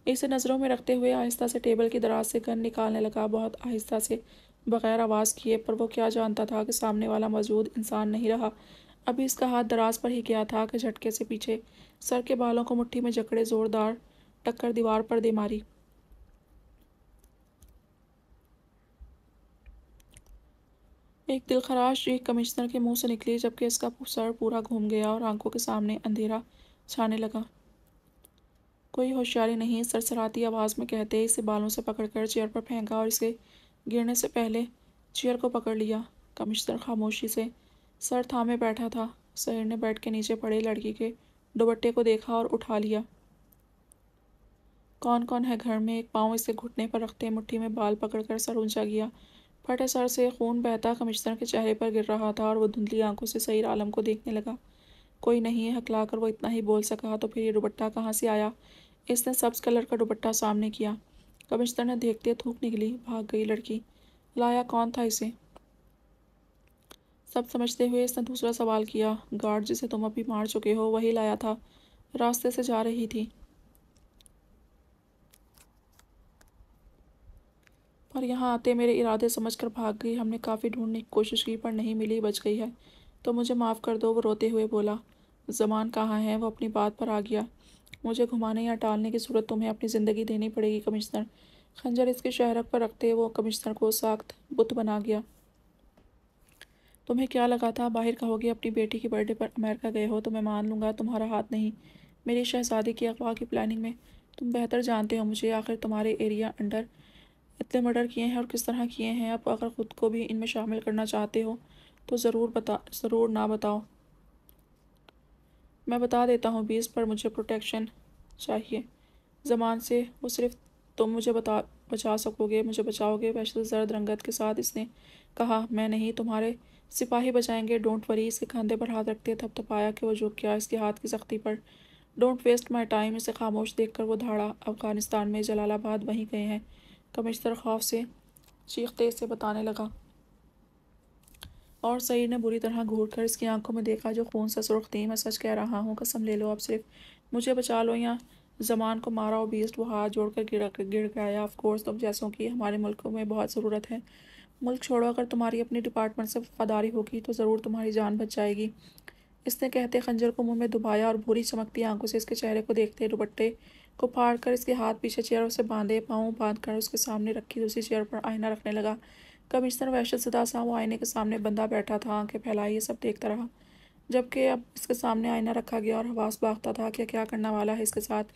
Speaker 1: اسے نظروں میں رکھتے ہوئے آہستہ سے ٹیبل کی دراز سے گن نکالنے لگا، بہت آہستہ سے، بغیر آواز کیے، پر وہ کیا جانتا تھا کہ سامنے والا موجود انسان نہیں رہا، ابھی اس کا ہاتھ دراز پر ہی گیا تھا کہ جھٹکے سے پیچھے سر کے بالوں کو مٹھی میں جکڑے زوردار ٹکر دیوار پر دے ماری۔ ایک دلخراش چیخ کمشنر کے منہ سے نکلی جبکہ اس کا سر پورا گھوم گیا اور آنکھوں کے سامنے اندھیرا چھانے لگا۔ کوئی ہوشیاری نہیں، سرسراتی آواز میں کہتے اسے بالوں سے پکڑ کر چیئر پر پھینکا اور اسے گرنے سے پہلے چیئر کو پکڑ لیا۔ کمشنر خاموشی سے سر تھامے بیٹھا تھا۔ سہیر نے بیڈ کے نیچے پڑے لڑکی کے دوپٹے کو دیکھا اور اٹھا لیا۔ کون کون ہے گھر میں؟ ایک پاؤں اسے گھٹنے پر رکھتے مٹھی میں بال پکڑ کر سر اونچا کیا۔ پھٹے سر سے خون بہتا کمشنر کے چہرے پر گر رہا تھا اور وہ دھندلی آنکھوں سے سہیر عالم کو دیکھنے لگا۔ کوئی نہیں ہے، ہکلا کر وہ اتنا ہی بول سکا۔ تو پھر یہ دوپٹہ کہاں سے آیا؟ اس نے سبز کلر کا دوپٹہ سامنے کیا۔ کمشنر نے دیکھتے تھوک نکلی۔ بھاگ گئی لڑکی۔ لایا کون تھا اسے؟ سب سمجھتے ہوئے اس نے دوسرا سوال کیا۔ گارڈ جسے تم ابھی مار چکے ہو وہی لایا تھا، راستے سے جا رہی تھی، پر یہاں آتے میرے ارادے سمجھ کر بھاگ گئی۔ ہم نے کافی ڈھونڈنے کی کوشش کی پر نہیں ملی، بچ گئی ہے تو مجھے معاف کر دو۔ وہ روتے ہوئے بولا۔ زمان کہاں ہے؟ وہ اپنی بات پر آ گیا۔ مجھے گھمانے یا ٹالنے کی صورت تمہیں اپنی زندگی دینی پڑے گی کمشنر۔ خنجر اس کے شہرک پر رکھتے وہ کمشنر کو ساخت بت بنا گیا۔ تمہیں کیا لگا تھا باہر کہو گے اپنی بیٹی کی برتھ ڈے پر امریکہ گئے ہو تو میں مان لوں گا تمہارا ہاتھ نہیں میری شہزادی کی اغوا کی پلاننگ میں؟ تم بہتر جانتے ہو مجھے، آخر تمہارے ایریا انڈر اتنے مرڈر کیے ہیں اور کس طرح کیے ہیں۔ اب اگر خود کو بھی ان میں شامل کرنا چاہتے ہو تو ضرور نہ بتاؤ۔ میں بتا دیتا ہوں بیسٹ، پر مجھے پروٹیکشن چاہیے زمان سے۔ وہ صرف تم مجھے بچا سکو گے، مجھے بچاؤ گے؟ وحشت زرد رنگت کے ساتھ اس نے کہا۔ میں نہیں، تمہارے سپاہی بچائیں گے، ڈونٹ وری۔ اس کے کندھے پر ہاتھ رکھتے تھپ تھپایا کہ وہ جھک گیا اس کے ہاتھ کی سختی پر۔ Don't waste my time. اسے خاموش دیکھ کر وہ دھاڑا۔ افغانستان میں جلال آباد وہیں گئے ہیں، کمشنر خوف سے چیختے اسے بتانے لگا۔ اور سعید نے بری طرح گھور کر اس کی آنکھوں میں دیکھا جو خون سے سرخ تھیں۔ میں سچ کہہ رہا ہوں، قسم لے لو، اب صرف مجھے بچا لو یا زمان کو مارا بیسٹ۔ وہ ہاتھ جوڑ کر گڑ گایا۔ آف کورس، تم جیسوں کی ہمارے ملک میں بہت ضرورت ہے۔ ملک چھوڑو، اگر تمہاری اپنی ڈپارٹمنٹ سے وفاداری ہوگی تو ضرور تمہاری جان بچ جائے گی۔ اس نے کہتے خنجر کو منہ میں دبایا اور بھوری چمکتی آنکھوں سے اس کے چہرے کو دیکھتے دوپٹے کو پھاڑ کر اس کے ہاتھ پیچھے چیئروں سے باندھے، پاؤں باندھ کر اس کے سامنے رکھی دوسری چیئر پر آئینہ رکھنے لگا۔ کمشنر وحشت زدہ سا وہ آئینے کے سامنے بندہ بیٹھا تھا، آنکھیں پھیلائے یہ سب دیکھتا رہا، جبکہ اب اس کے سامنے آئینہ رکھا گیا اور حواس باختہ تھا کہ کیا کرنا والا ہے اس کے ساتھ۔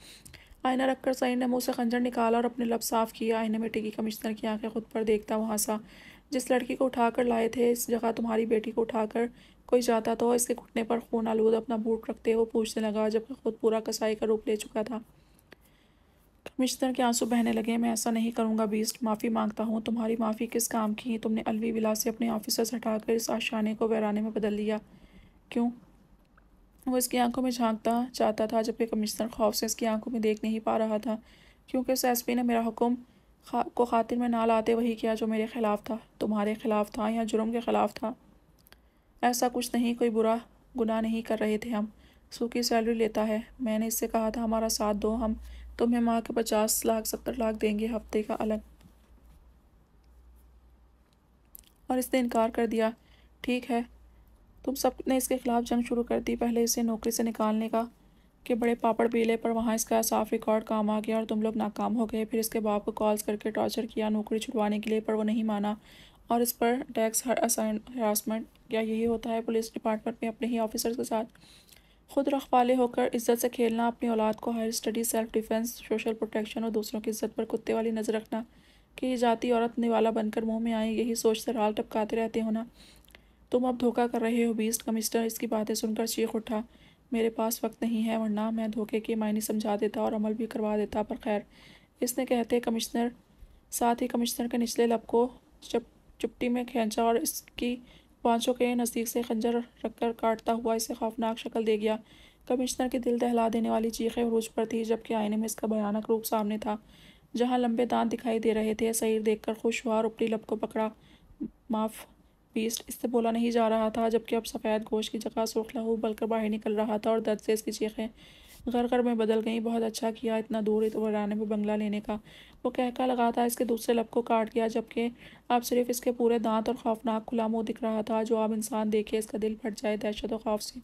Speaker 1: آئینہ رکھ کر سعید نے منہ سے خنجر نکالا اور اپنے لب صاف کیے۔ آئینے میں ٹکی کمشنر کی آنکھیں خود پر دیکھتا وہ ہنسا۔ جس لڑکی کو اٹھا کر لائے تھے اس جگہ تمہاری بیٹی کو اٹھا کر کوئی جاتا تو؟ اس کے گھٹنے پر خون آلود اپنا بوٹ رکھتے وہ پوچھنے لگا جبکہ خود پورا کسائی کا روپ لے چکا تھا۔ کمشنر کے آنسو بہنے لگے۔ میں ایسا نہیں کروں گا بیسٹ، معافی مانگتا ہوں۔ تمہاری معافی کس کام کی؟ تم نے الوی ولا سے اپنے آفیسرز ہٹا کر اس آشیانے کو ویرانے میں بدل دیا، کیوں؟ وہ اس کی آنکھوں میں جھانکنا چاہتا تھا جبکہ کمشنر خوف سے اس کی آنکھوں میں دیکھ نہیں پا رہا تھا۔ کیونکہ اس ایس پی نے میرا حکم کو خاطر میں نہ لاتے وہی کیا جو میرے خلاف تھا۔ تمہارے خلاف تھا یا جرم کے خلاف تھا؟ ایسا کچھ نہیں، کوئی برا گناہ نہیں کر رہے تھے ہم۔ سوکی سیلری لیتا ہے۔ میں نے اس سے کہا تھا ہمارا ساتھ دو، ہم تمہیں ماہ کے 50 لاکھ 70 لاکھ دیں گے، ہفتے کا الگ، اور اس نے انکار کر دیا۔ ٹھیک ہے، تم سب نے اس کے خلاف جنگ شروع کر دی، پہلے اسے نوکری سے نکالنے کا کہ بڑے پاپڑ بیلے، پر وہاں اس کا صاف ریکارڈ کام آ گیا اور تم لوگ ناکام ہو گئے۔ پھر اس کے باپ کو کالز کر کے ٹارچر کیا نوکری چھڑوانے کے لیے، پر وہ نہیں مانا، اور اس پر ٹیکس ہراسمنٹ۔ کیا یہی ہوتا ہے پولیس ڈپارٹمنٹ میں اپنے ہی آفیسرز کے ساتھ؟ خود رخ والے ہو کر عزت سے کھیلنا، اپنی اولاد کو higher study, self defence, social protection اور دوسروں کی عزت پر کتے والی نظر رکھنا کہ یہ ذاتی عورت نوالا بن کر منہ میں آئے، یہی سوچ سے رال ٹپکاتے رہتے ہو نا؟ تم اب دھوکہ کر رہے ہو بیسٹ۔ کمشنر اس کی باتیں سن کر چیخ اٹھا۔ میرے پاس وقت نہیں ہے، ورنہ میں دھوکے کے معنی سمجھا دیتا اور عمل بھی کروا دیتا، پر خیر، اس نے کہتے کمشنر ساتھ ہی کمشنر کے نچلے لب کو چپٹی میں کھینچا اور اس کی بانچوں کے نزدیک سے خنجر رکھ کر کاٹتا ہوا اسے خوفناک شکل دے گیا۔ کمشنر کی دل دہلا دینے والی چیخیں عروج پر تھی جبکہ آئینے میں اس کا بھیانک روپ سامنے تھا جہاں لمبے دانت دکھائی دے رہے تھے۔ سعید دیکھ کر خوش ہوا اور اوپری لب کو پکڑا۔ معاف بیسٹ، اس سے بولا نہیں جا رہا تھا جبکہ اب سفید گوشت کی جگہ سرخ لہو ابل کر باہر نکل رہا تھا اور درد سے اس کی چیخیں غرغر میں بدل گئیں۔ بہت اچھا کیا اتنا دور ویرانے میں بنگلہ لینے کا۔ وہ کہہ لگا تھا، اس کے دوسرے لب کو کاٹ گیا، جبکہ اب صرف اس کے پورے دانت اور خوفناک کھلا منہ دکھ رہا تھا، جو اب انسان دیکھے اس کا دل پھٹ جائے دہشت و خوف سے۔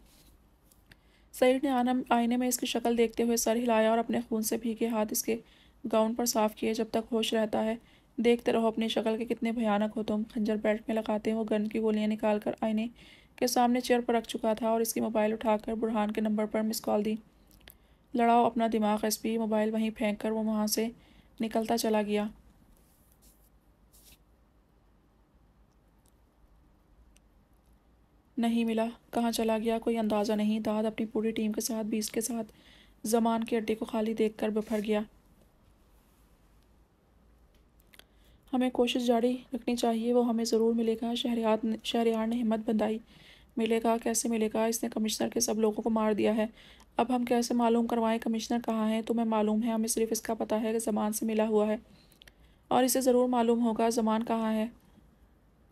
Speaker 1: سعید نے آئینے میں اس کی شکل دیکھتے ہوئے سر ہلایا اور اپنے خون سے بھیگے ہاتھ اس کے گاؤن پر صاف کیے۔ جب تک ہوش رہتا ہے دیکھتے رہو اپنی شکل کے کتنے بھیانک ہو تم۔ خنجر بیلٹ میں لگاتے وہ گن کی گولیاں نکال کر آئینے کے سامنے چیئر پر رکھ چکا تھا اور اس کی موبائل اٹھا کر برہان کے نمبر پر مس کال دی۔ لڑاؤ اپنا دماغ ایس پی۔ موبائل وہیں پھینک کر وہ وہاں سے نکلتا چلا گیا۔ نہیں ملا۔ کہاں چلا گیا کوئی اندازہ نہیں۔ داد اپنی پوری ٹیم کے ساتھ 20 کے ساتھ زمان کے اڈے کو خالی دیکھ کر بپھر گیا۔ ہمیں کوشش جاری رکھنی چاہیے، وہ ہمیں ضرور ملے گا۔ شہریار نے ہمت بندھائی۔ ملے گا؟ کیسے ملے گا؟ اس نے کمشنر کے سب لوگوں کو مار دیا ہے۔ اب ہم کیسے معلوم کروائیں کمشنر کہاں ہے؟ تمہیں معلوم ہے؟ ہمیں صرف اس کا پتہ ہے کہ زمان سے ملا ہوا ہے، اور اسے ضرور معلوم ہوگا زمان کہاں ہے۔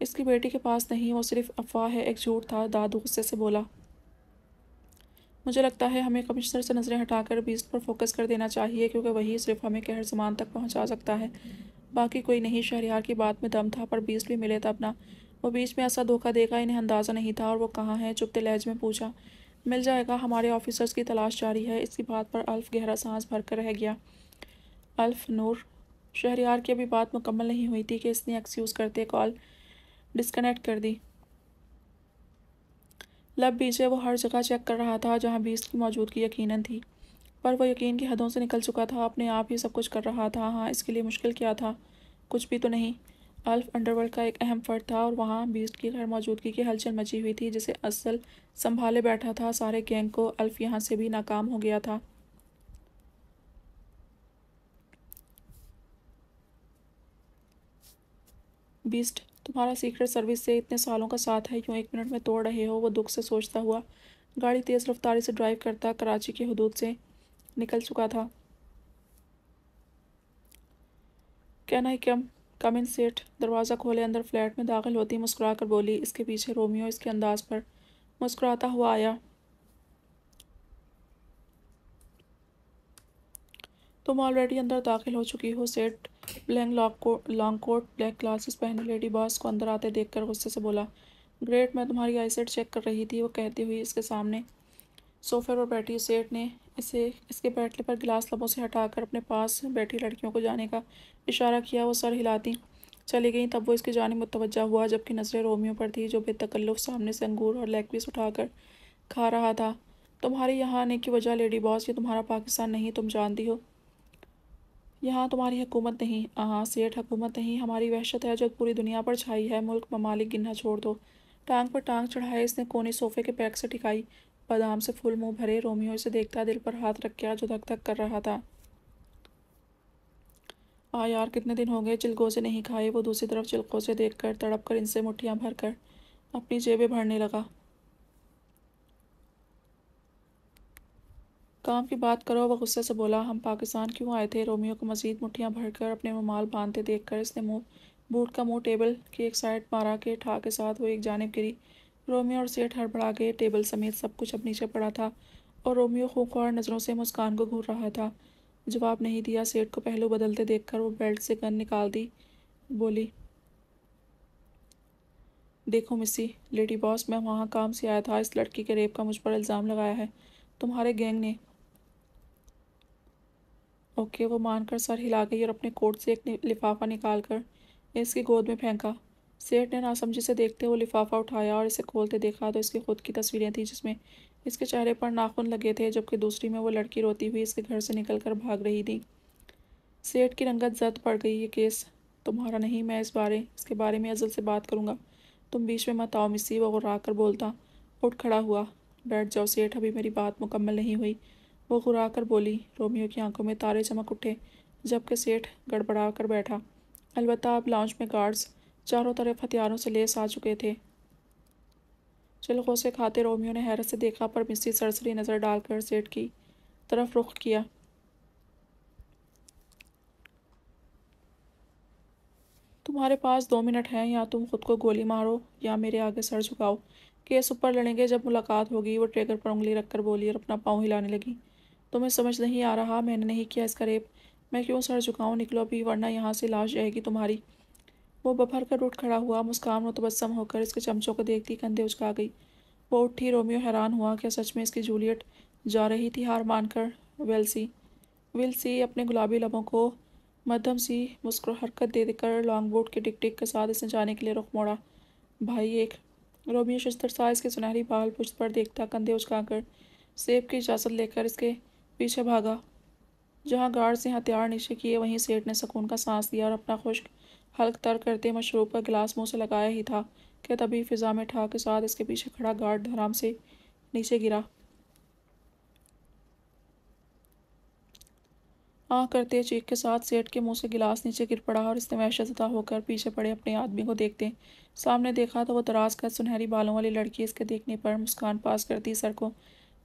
Speaker 1: اس کی بیٹی کے پاس نہیں، وہ صرف افواہ ہے، ایک جھوٹ تھا۔ دادو غصے سے بولا۔ مجھے لگتا ہے ہمیں کمشنر سے نظریں ہٹا کر بیسٹ پر فوکس کر دینا چاہیے، کیونکہ وہی صرف ہمیں قہر زمان تک پہنچا سکتا ہے، باقی کوئی نہیں۔ شہریار کی بات میں دم تھا، پر بیسٹ بھی ملے تب نہ۔ وہ بیچ میں ایسا دھوکہ دے گا انہیں اندازہ نہیں تھا۔ اور وہ کہاں ہے؟ چپتے لہجے میں پوچھا۔ مل جائے گا، ہمارے آفیسرز کی تلاش جاری ہے۔ اس کی بات پر الف گہرا سانس بھر کر رہ گیا۔ الف نور؟ شہریار کی ابھی بات مکمل نہیں ہوئی تھی کہ اس نے ایکسکیوز کرتے کال ڈسکنیکٹ کر دی۔ لب بیچے وہ ہر جگہ چیک کر رہا تھا جہاں بیسٹ کی موجودگی یقیناً تھی، پر وہ یقین کی حدوں سے نکل چکا تھا۔ اپنے آپ ہی سب کچھ کر رہا تھا۔ ہاں، اس کے لیے مشکل کیا تھا؟ کچھ بھی تو نہیں۔ الف انڈرورلڈ کا ایک اہم فرد تھا، اور وہاں بیسٹ کی غیر موجودگی کی ہلچل مچی ہوئی تھی، جسے اصل سنبھالے بیٹھا تھا سارے گینگ کو۔ الف یہاں سے بھی ناکام ہو گیا تھا۔ بیسٹ، تمہارا سیکرٹ سروس سے اتنے سالوں کا ساتھ ہے، یوں ایک منٹ میں توڑ رہے ہو؟ وہ دکھ سے سوچتا ہوا گاڑی تیز رفتاری سے ڈرائیو کرتا کراچی کی حدود سے نکل چکا تھا۔ Can I come in seat? دروازہ کھولے اندر فلیٹ میں داخل ہوتی مسکرا کر بولی۔ اس کے پیچھے رومیو اس کے انداز پر مسکراتا ہوا آیا۔ تم آلریڈی اندر داخل ہو چکی ہو۔ سیٹ black long coat black glasses پہنے لیڈی باس کو اندر آتے دیکھ کر غصے سے بولا۔ گریٹ، میں تمہاری آئی سیٹ چیک کر رہی تھی، وہ کہتی ہوئی اس کے سامنے صوفے پر بیٹھی۔ سیٹ نے اس کے بیٹھنے پر گلاس لبوں سے ہٹا کر اپنے پاس بیٹھی لڑکیوں کو جانے کا اشارہ کیا۔ وہ سر ہلاتی چلی گئیں۔ تب وہ اس کی جانب متوجہ ہوا، جبکہ نظریں رومیو پر تھی، جو بے تکلف سامنے سے انگور اور لیگ پیس اٹھا کر کھا رہا تھا۔ تمہاری یہاں آنے کی وجہ لیڈی باس، یہ تمہارا پاکستان نہیں، تم جانتی ہو۔ یہاں تمہاری حکومت نہیں۔ سیٹ، حکومت نہیں، ہماری وحشت ہے جو پوری دنیا پر چھائی ہے۔ ملک ممالک گننا چھوڑ دو۔ ٹانگ پر ٹانگ چڑھائے اس نے کونی صوفے کے پیک سے ٹکائی بادام سے پھول منہ بھرے۔ رومیو اسے دیکھتا دل پر ہاتھ رکھ گیا جو دھک دھک کر رہا تھا۔ یار، کتنے دن ہو گئے چلگو سے نہیں کھائے۔ وہ دوسری طرف چلقوں سے دیکھ کر تڑپ کر ان سے مٹھیاں بھر کر اپنی جیبیں بھرنے لگا۔ کام کی بات کرو، وہ غصے سے بولا۔ ہم پاکستان کیوں آئے تھے؟ رومیو کو مزید مٹھیاں بھر کر اپنے رومال باندھتے دیکھ کر اس نے بوٹ کا منہ ٹیبل کی ایک سائڈ مارا کہ ٹھا کے ساتھ وہ ایک جانب گری۔ رومیو اور سیٹ ہڑبڑا گئے۔ ٹیبل سمیت سب کچھ اب نیچے پڑا تھا، اور رومیو خونخوار نظروں سے مسکان کو گھور رہا تھا۔ جواب نہیں دیا۔ سیٹ کو پہلو بدلتے دیکھ کر وہ بیلٹ سے گن نکال دی بولی۔ دیکھو مسی لیڈی باس، میں وہاں کام سے آیا تھا۔ اس لڑکی کے ریپ کا مجھ پر الزام لگایا ہے تمہارے گینگ نے۔ اوکے، وہ مان کر سر ہلا گئی اور اپنے کوٹ سے ایک لفافہ نکال کر اس کی گود میں پھینکا۔ سیٹ نے ناسمجھی سے دیکھتے وہ لفافہ اٹھایا اور اسے کھولتے دیکھا تو اس کی خود کی تصویریں تھیں، جس میں اس کے چہرے پر ناخن لگے تھے، جبکہ دوسری میں وہ لڑکی روتی ہوئی اس کے گھر سے نکل کر بھاگ رہی تھی۔ سیٹ کی رنگت زرد پڑ گئی۔ یہ کیس تمہارا نہیں، میں اس کے بارے میں ازل سے بات کروں گا، تم بیچ میں مت آؤ مسی۔ وہ غرا کر بولتا اٹھ کھڑا ہوا۔ بیٹھ جاؤ سیٹ، ابھی میری بات مکمل نہیں ہوئی، وہ غرا کر بولی۔ رومیو کی آنکھوں میں تارے چمک اٹھے، جبکہ سیٹ گڑبڑا کر بیٹھا۔ البتہ اب لاؤنج میں گارڈز چاروں طرف ہتھیاروں سے لیس آ چکے تھے۔ چلغوں سے کھاتے رومیو نے حیرت سے دیکھا، پر مسی سرسری نظر ڈال کر سیٹ کی طرف رخ کیا۔ تمہارے پاس 2 منٹ ہیں، یا تم خود کو گولی مارو یا میرے آگے سر جھکاؤ۔ کیس اوپر لڑیں گے جب ملاقات ہوگی، وہ ٹریگر پر انگلی رکھ کر بولی اور اپنا پاؤں ہلانے لگی۔ تمہیں سمجھ نہیں آ رہا؟ میں نے نہیں کیا اس کا ریپ۔ میں کیوں سر جھکاؤں؟ نکلو بھی ورنہ یہاں سے لاش جائے گی تمہاری۔ وہ ببھر کر اٹھ کھڑا ہوا۔ مسکان متبسم ہو کر اس کے چمچوں کو دیکھتی کندھے اچکا گئی۔ وہ اٹھی۔ رومیو حیران ہوا، کیا سچ میں اس کی جولیٹ جا رہی تھی ہار مان کر؟ ویل سی اپنے گلابی لبوں کو مدھم سی حرکت دے کر لانگ بوٹ کے ٹک ٹک کے ساتھ اس نے جانے کے لیے رخ موڑا۔ بھائی ایک رومیو ششتر سا اس کے سنہری بال پشت پر دیکھتا کندھے اچکا کر سیب کی اجازت لے کر اس کے پیچھے بھاگا۔ جہاں گارڈز نے ہتھیار نیچے کیے وہیں سیٹھ نے سکون کا سانس لیا اور اپنا خشک حلق تر کرتے مشروب کا گلاس منہ سے لگایا ہی تھا کہ تبھی فضا میں ٹھا کے ساتھ اس کے پیچھے کھڑا گارڈ دھڑام سے نیچے گرا۔ آہ کرتے چیخ کے ساتھ سیٹھ کے منہ سے گلاس نیچے گر پڑا اور اس نے وحشت زدہ ہو کر پیچھے پڑے اپنے آدمی کو دیکھتے سامنے دیکھا تو وہ دراز قد سنہری بالوں والی لڑکی اس کے دیکھنے پر مسکان پاس کرتی سر کو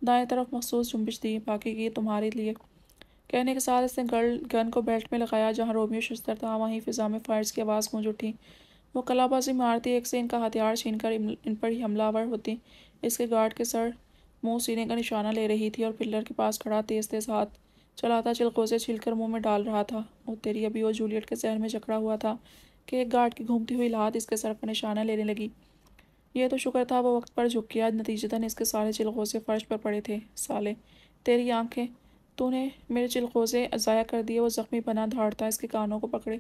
Speaker 1: دائیں طرف مخصوص جنبش دی۔ باقی یہ تمہارے لیے کہنے کے ساتھ اس نے گن کو بیلٹ میں لگایا۔ جہاں رومیو شستر تھا وہیں فضا میں فائرز کی آواز گونج اٹھی۔ وہ کلا بازی مارتی ایک سے ان کا ہتھیار چھین کر ان پر ہی حملہ آور ہوتی۔ اس کے گارڈ کے سر منہ سینے کا نشانہ لے رہی تھی اور پلر کے پاس کھڑا تیز تیز ہاتھ چلاتا چلغوزے چھیل کر منہ میں ڈال رہا تھا۔ وہ تیری ابھی وہ جولیٹ کے ذہن میں جکڑا ہوا تھا کہ ایک گارڈ کی گھومتی ہوئی لات اس کے سر کا نشانہ لینے لگی۔ یہ تو شکر تھا وہ وقت پر جھک گیا، نتیجتاً اس کے سارے چلغوزے فرش پر پڑے تھے۔ سالے تیری آنکھیں، تو نے میرے چلغوزے ضائع کر دیے۔ وہ زخمی بنا دھاڑتا اس کے کانوں کو پکڑے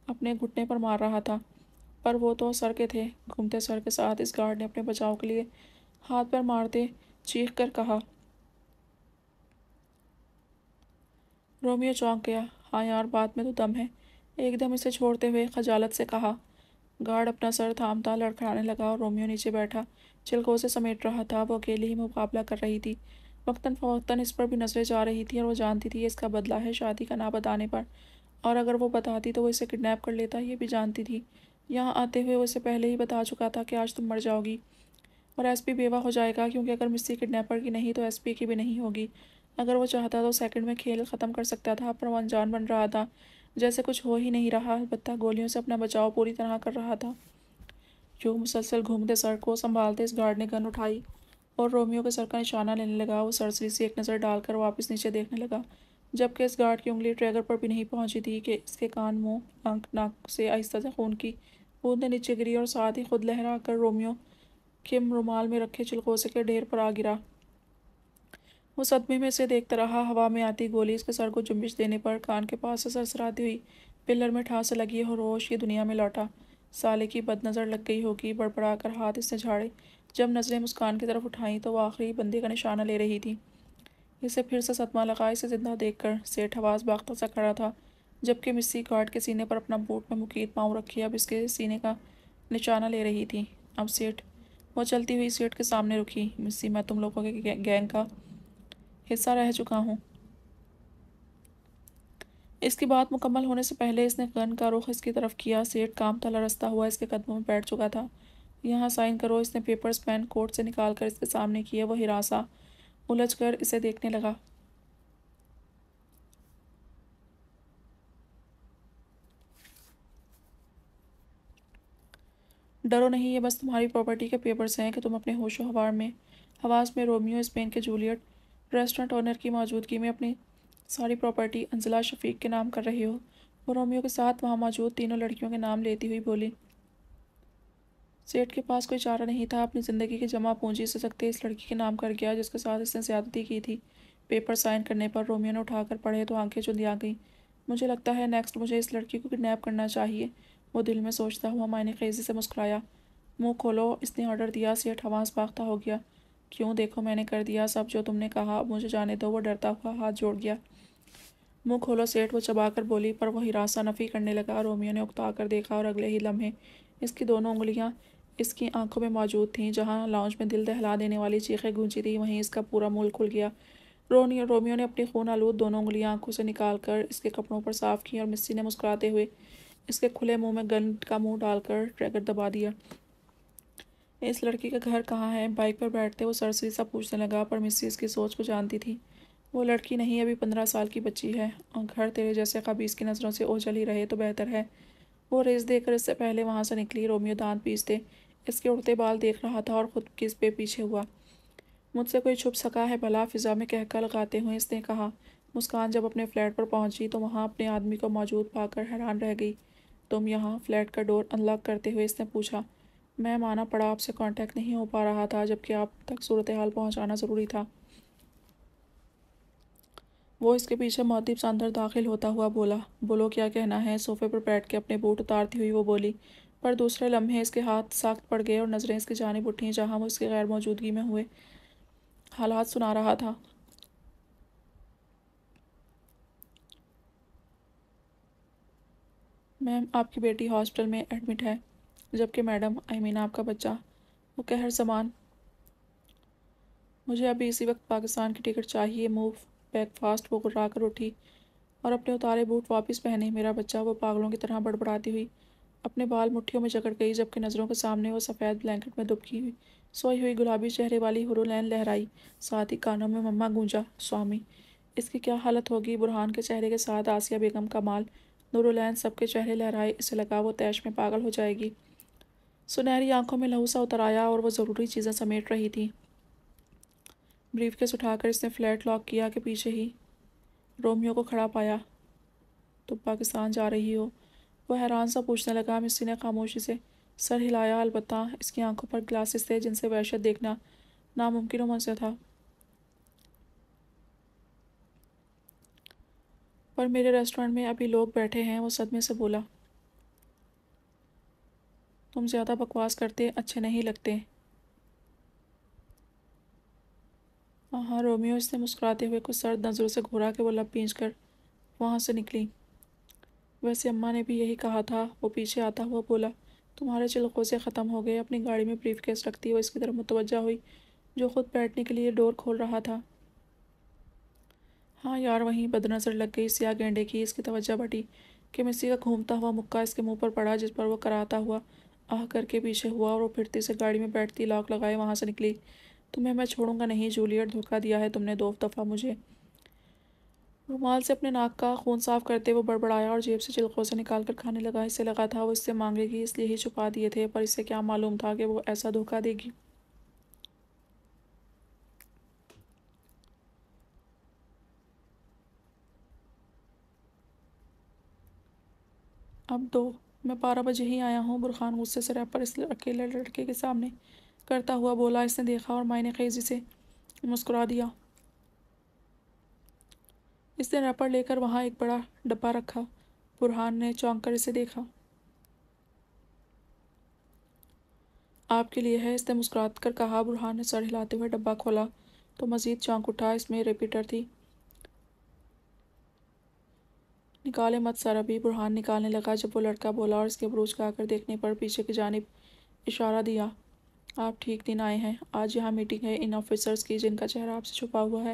Speaker 1: اپنے گھٹنے پر مار رہا تھا، پر وہ تو سر کے تھے۔ گھومتے سر کے ساتھ اس گارڈ نے اپنے بچاؤ کے لیے ہاتھ پر مارتے چیخ کر کہا۔ رومیو چونک گیا۔ ہاں یار بات میں تو دم ہے، ایک دم اسے چھوڑتے ہوئے خجالت سے کہا۔ گارڈ اپنا سر تھامتا لڑکھڑانے لگا اور رومیو نیچے بیٹھا چلغوزے سمیٹ رہا تھا۔ وہ اکیلی ہی مقابلہ کر رہی تھی۔ وقتاً فوقتاً اس پر بھی نظریں جا رہی تھی اور وہ جانتی تھی یہ اس کا بدلہ ہے شادی کا نہ بتانے پر، اور اگر وہ بتاتی تو وہ اسے کڈنیپ کر لیتا۔ یہ بھی جانتی تھی یہاں آتے ہوئے وہ اسے پہلے ہی بتا چکا تھا کہ آج تم مر جاؤ گی اور ایس پی بیوہ ہو جائے گا، کیونکہ اگر مسی کڈنیپر کی نہیں تو ایس پی کی بھی نہیں ہوگی۔ اگر وہ چاہتا تو سیکنڈ میں کھیل ختم کر سکتا تھا، پر وہ انجان بن رہا تھا جیسے کچھ ہو ہی نہیں رہا، البتہ گولیوں سے اپنا بچاؤ پوری طرح کر رہا تھا۔ یوں مسلسل گھومتے سر کو سنبھالتے اس گارڈ نے گن اٹھائی اور رومیو کے سر کا نشانہ لینے لگا۔ وہ سرسری سی ایک نظر ڈال کر واپس نیچے دیکھنے لگا، جبکہ اس گارڈ کی انگلی ٹریگر پر بھی نہیں پہنچی تھی کہ اس کے کان، منہ، آنکھ، ناک سے آہستہ سے خون کی بوندیں نیچے گری اور ساتھ ہی خود لہرا کر رومیو کے رومال میں رکھے چلغوزے کے ڈھیر پر آ گرا۔ وہ صدمے میں اسے دیکھتا رہا۔ ہوا میں آتی گولی اس کے سر کو جنبش دینے پر کان کے پاس سے سرسراتی ہوئی پلر میں ٹھا سے لگی اور ہوش یہ دنیا میں لوٹا۔ سالے کی بد نظر لگ گئی ہوگی۔ بڑبڑا کر ہاتھ اس نے جھاڑے۔ جب نظریں مسکان کی طرف اٹھائیں تو وہ آخری بندے کا نشانہ لے رہی تھی۔ اسے پھر سے صدمہ لگا اسے زندہ دیکھ کر۔ سیٹھ حواس باختہ سا کھڑا تھا، جبکہ مسی گارڈ کے سینے پر اپنا بوٹ میں مقید پاؤں رکھے اب اس کے سینے کا نشانہ لے رہی تھی۔ اب سیٹھ، وہ چلتی ہوئی سیٹھ کے سامنے رکی۔ مسی، میں تم لوگوں کے گینگ کا حصہ رہ چکا ہوں۔ اس کی بات مکمل ہونے سے پہلے اس نے گن کا رخ اس کی طرف کیا۔ سیٹھ کانپتا لرزتا ہوا اس کے قدموں میں بیٹھ چکا تھا۔ یہاں سائن کرو۔ اس نے پیپرز پین کوٹ سے نکال کر اس کے سامنے کیے۔ وہ ہراساں الجھ کر اسے دیکھنے لگا۔ ڈرو نہیں، یہ بس تمہاری پراپرٹی کے پیپرز ہیں کہ تم اپنے ہوش و حواس میں رومیو اسپین کے جولیٹ ریسٹورنٹ اونر کی موجودگی میں اپنی ساری پراپرٹی انزلہ شفیق کے نام کر رہے ہو۔ وہ رومیو کے ساتھ وہاں موجود تینوں لڑکیوں کے نام لیتی ہوئی بولی۔ سیٹھ کے پاس کوئی چارہ نہیں تھا، اپنی زندگی کی جمع پونجی سے سکتے اس لڑکی کے نام کر گیا جس کے ساتھ اس نے زیادتی کی تھی۔ پیپر سائن کرنے پر رومیو نے اٹھا کر پڑھے تو آنکھیں چندیا گئیں۔ مجھے لگتا ہے نیکسٹ مجھے اس لڑکی کو کڈنیپ کرنا چاہیے، وہ دل میں سوچتا ہوا معنی خیزی سے مسکرایا۔ منہ کھولو، اس نے آرڈر دیا۔ سیٹھ حواس باختہ ہو گیا۔ کیوں؟ دیکھو میں نے کر دیا سب جو تم نے کہا، اب مجھے جانے دو۔ وہ ڈرتا ہوا ہاتھ جوڑ گیا۔ منہ کھولو سیٹھ، وہ چبا کر بولی، پر وہ ہراساں نفی کرنے لگا۔ رومیو نے اکتا کر دیکھا اور اگلے ہی لمحے اس کی دونوں انگلیاں اس کی آنکھوں میں موجود تھیں۔ جہاں لاؤنج میں دل دہلا دینے والی چیخیں گونجی تھیں وہیں اس کا پورا مول کھل گیا۔ رومیو نے اپنی خون آلود دونوں انگلیاں آنکھوں سے نکال کر اس کے کپڑوں پر صاف کیں اور مسی نے مسکراتے ہوئے اس کے کھلے منہ میں گن کا منہ ڈال کر ٹریگر دبا دیا۔ اس لڑکی کا گھر کہاں ہے؟ بائک پر بیٹھتے وہ سرسری سا پوچھنے لگا، پر مسی اس کی سوچ کو جانتی تھی۔ وہ لڑکی نہیں، ابھی 15 سال کی بچی ہے، اور گھر تیرے جیسے خبیث کی نظروں سے اوجھل ہی رہے تو بہتر ہے۔ وہ ریز دے کر اس سے پہلے وہاں سے نکلی۔ رومیو دانت پیستے اس کے اڑتے بال دیکھ رہا تھا اور خود کس پہ پیچھے ہوا۔ مجھ سے کوئی چھپ سکا ہے بھلا، فضا میں کہکا لگاتے ہوئے اس نے کہا۔ مسکان جب اپنے فلیٹ پر پہنچی تو وہاں اپنے آدمی کو موجود پا کر حیران رہ گئی۔ تم یہاں؟ فلیٹ کا ڈور انلاک کرتے ہوئے اس نے پوچھا۔ میں مانا پڑا آپ سے کانٹیکٹ نہیں ہو پا رہا تھا، جبکہ آپ تک صورتحال پہنچانا ضروری تھا۔ وہ اس کے پیچھے معتب سا اندر داخل ہوتا ہوا بولا۔ بولو کیا کہنا ہے؟ صوفے پر بیٹھ کے اپنے بوٹ اتارتی ہوئی وہ بولی۔ پر دوسرے لمحے اس کے ہاتھ ساخت پڑ گئے اور نظریں اس کی جانب اٹھیں جہاں وہ اس کی غیر موجودگی میں ہوئے حالات سنا رہا تھا۔ میم، آپ کی بیٹی ہاسپٹل میں ایڈمٹ ہے، جبکہ میڈم آپ کا بچہ۔ وہ قہر زبان۔ مجھے ابھی اسی وقت پاکستان کی ٹکٹ چاہیے، موو بیک فاسٹ۔ وہ گھبرا کر اٹھی اور اپنے اتارے بوٹ واپس پہنے۔ میرا بچہ، وہ پاگلوں کی طرح بڑبڑاتی ہوئی اپنے بال مٹھیوں میں جکڑ گئی، جبکہ نظروں کے سامنے وہ سفید بلینکٹ میں دبکی ہوئی سوئی ہوئی گلابی چہرے والی حورالعین لہرائی، ساتھ ہی کانوں میں مما گونجا۔ سوامی، اس کی کیا حالت ہوگی؟ برہان کے چہرے کے ساتھ آسیہ بیگم کمال، نورالعین سب کے چہرے لہرائے۔ اسے لگا وہ طیش میں پاگل ہو جائے گی۔ سنہری آنکھوں میں لہو سا اتر آیا اور وہ ضروری چیزیں سمیٹ رہی تھی۔ بریف کیس اٹھا کر اس نے فلیٹ لاک کیا کہ پیچھے ہی رومیو کو کھڑا پایا۔ تم پاکستان جا رہی ہو؟ وہ حیران سا پوچھنے لگا۔ مسی نے خاموشی سے سر ہلایا، البتہ اس کی آنکھوں پر گلاسز تھے جن سے وحشت دیکھنا ناممکن و منزہ تھا۔ پر میرے ریسٹورنٹ میں ابھی لوگ بیٹھے ہیں، وہ صدمے سے بولا۔ تم زیادہ بکواس کرتے اچھے نہیں لگتے۔ ہاں رومیو، اس نے مسکراتے ہوئے کچھ سرد نظروں سے گھورا کہ وہ لب بھینچ کر وہاں سے نکلی۔ ویسے اماں نے بھی یہی کہا تھا، وہ پیچھے آتا ہوا بولا۔ تمہارے چلغوزے ختم ہو گئے۔ اپنی گاڑی میں بریف کیس رکھتی وہ اس کی طرف متوجہ ہوئی جو خود بیٹھنے کے لیے ڈور کھول رہا تھا۔ ہاں یار، وہیں بد نظر لگ گئی سیاہ گینڈے کی۔ اس کی توجہ بٹی کہ مسی کا گھومتا ہوا مکہ اس کے منہ پر پڑا، جس پر وہ کراتا ہوا آہ کر کے پیچھے ہوا اور وہ پھرتی سے گاڑی میں بیٹھتی لاک لگائے وہاں سے نکلی۔ تمہیں میں چھوڑوں گا نہیں جولیٹ، دھوکہ دیا ہے تم نے 2 دفعہ مجھے۔ رومال سے اپنے ناک کا خون صاف کرتے وہ بڑبڑایا اور جیب سے چلغوزے نکال کر کھانے لگا۔ اسے لگا تھا وہ اس سے مانگے گی، اس لیے ہی چھپا دیے تھے، پر اسے کیا معلوم تھا کہ وہ ایسا دھوکہ دے گی۔ اب 2، میں 12 بجے ہی آیا ہوں، برہان غصے سے ریپر اس اکیلے لڑکے کے سامنے کرتا ہوا بولا۔ اس نے دیکھا اور معنی خیزی سے مسکرا دیا۔ اس نے ریپر لے کر وہاں ایک بڑا ڈبہ رکھا۔ برہان نے چونک کر اسے دیکھا۔ آپ کے لیے ہے، اس نے مسکرا کر کہا۔ برہان نے سر ہلاتے ہوئے ڈبہ کھولا تو مزید چونک اٹھا۔ اس میں ریپیٹر تھی۔ نکالے مت سر ابھی، برہان نکالنے لگا جب وہ لڑکا بولا اور اس کے بروج کا کر دیکھنے پر پیچھے کی جانب اشارہ دیا۔ آپ ٹھیک دن آئے ہیں۔ آج یہاں میٹنگ ہے ان آفیسرز کی جن کا چہرہ آپ سے چھپا ہوا ہے،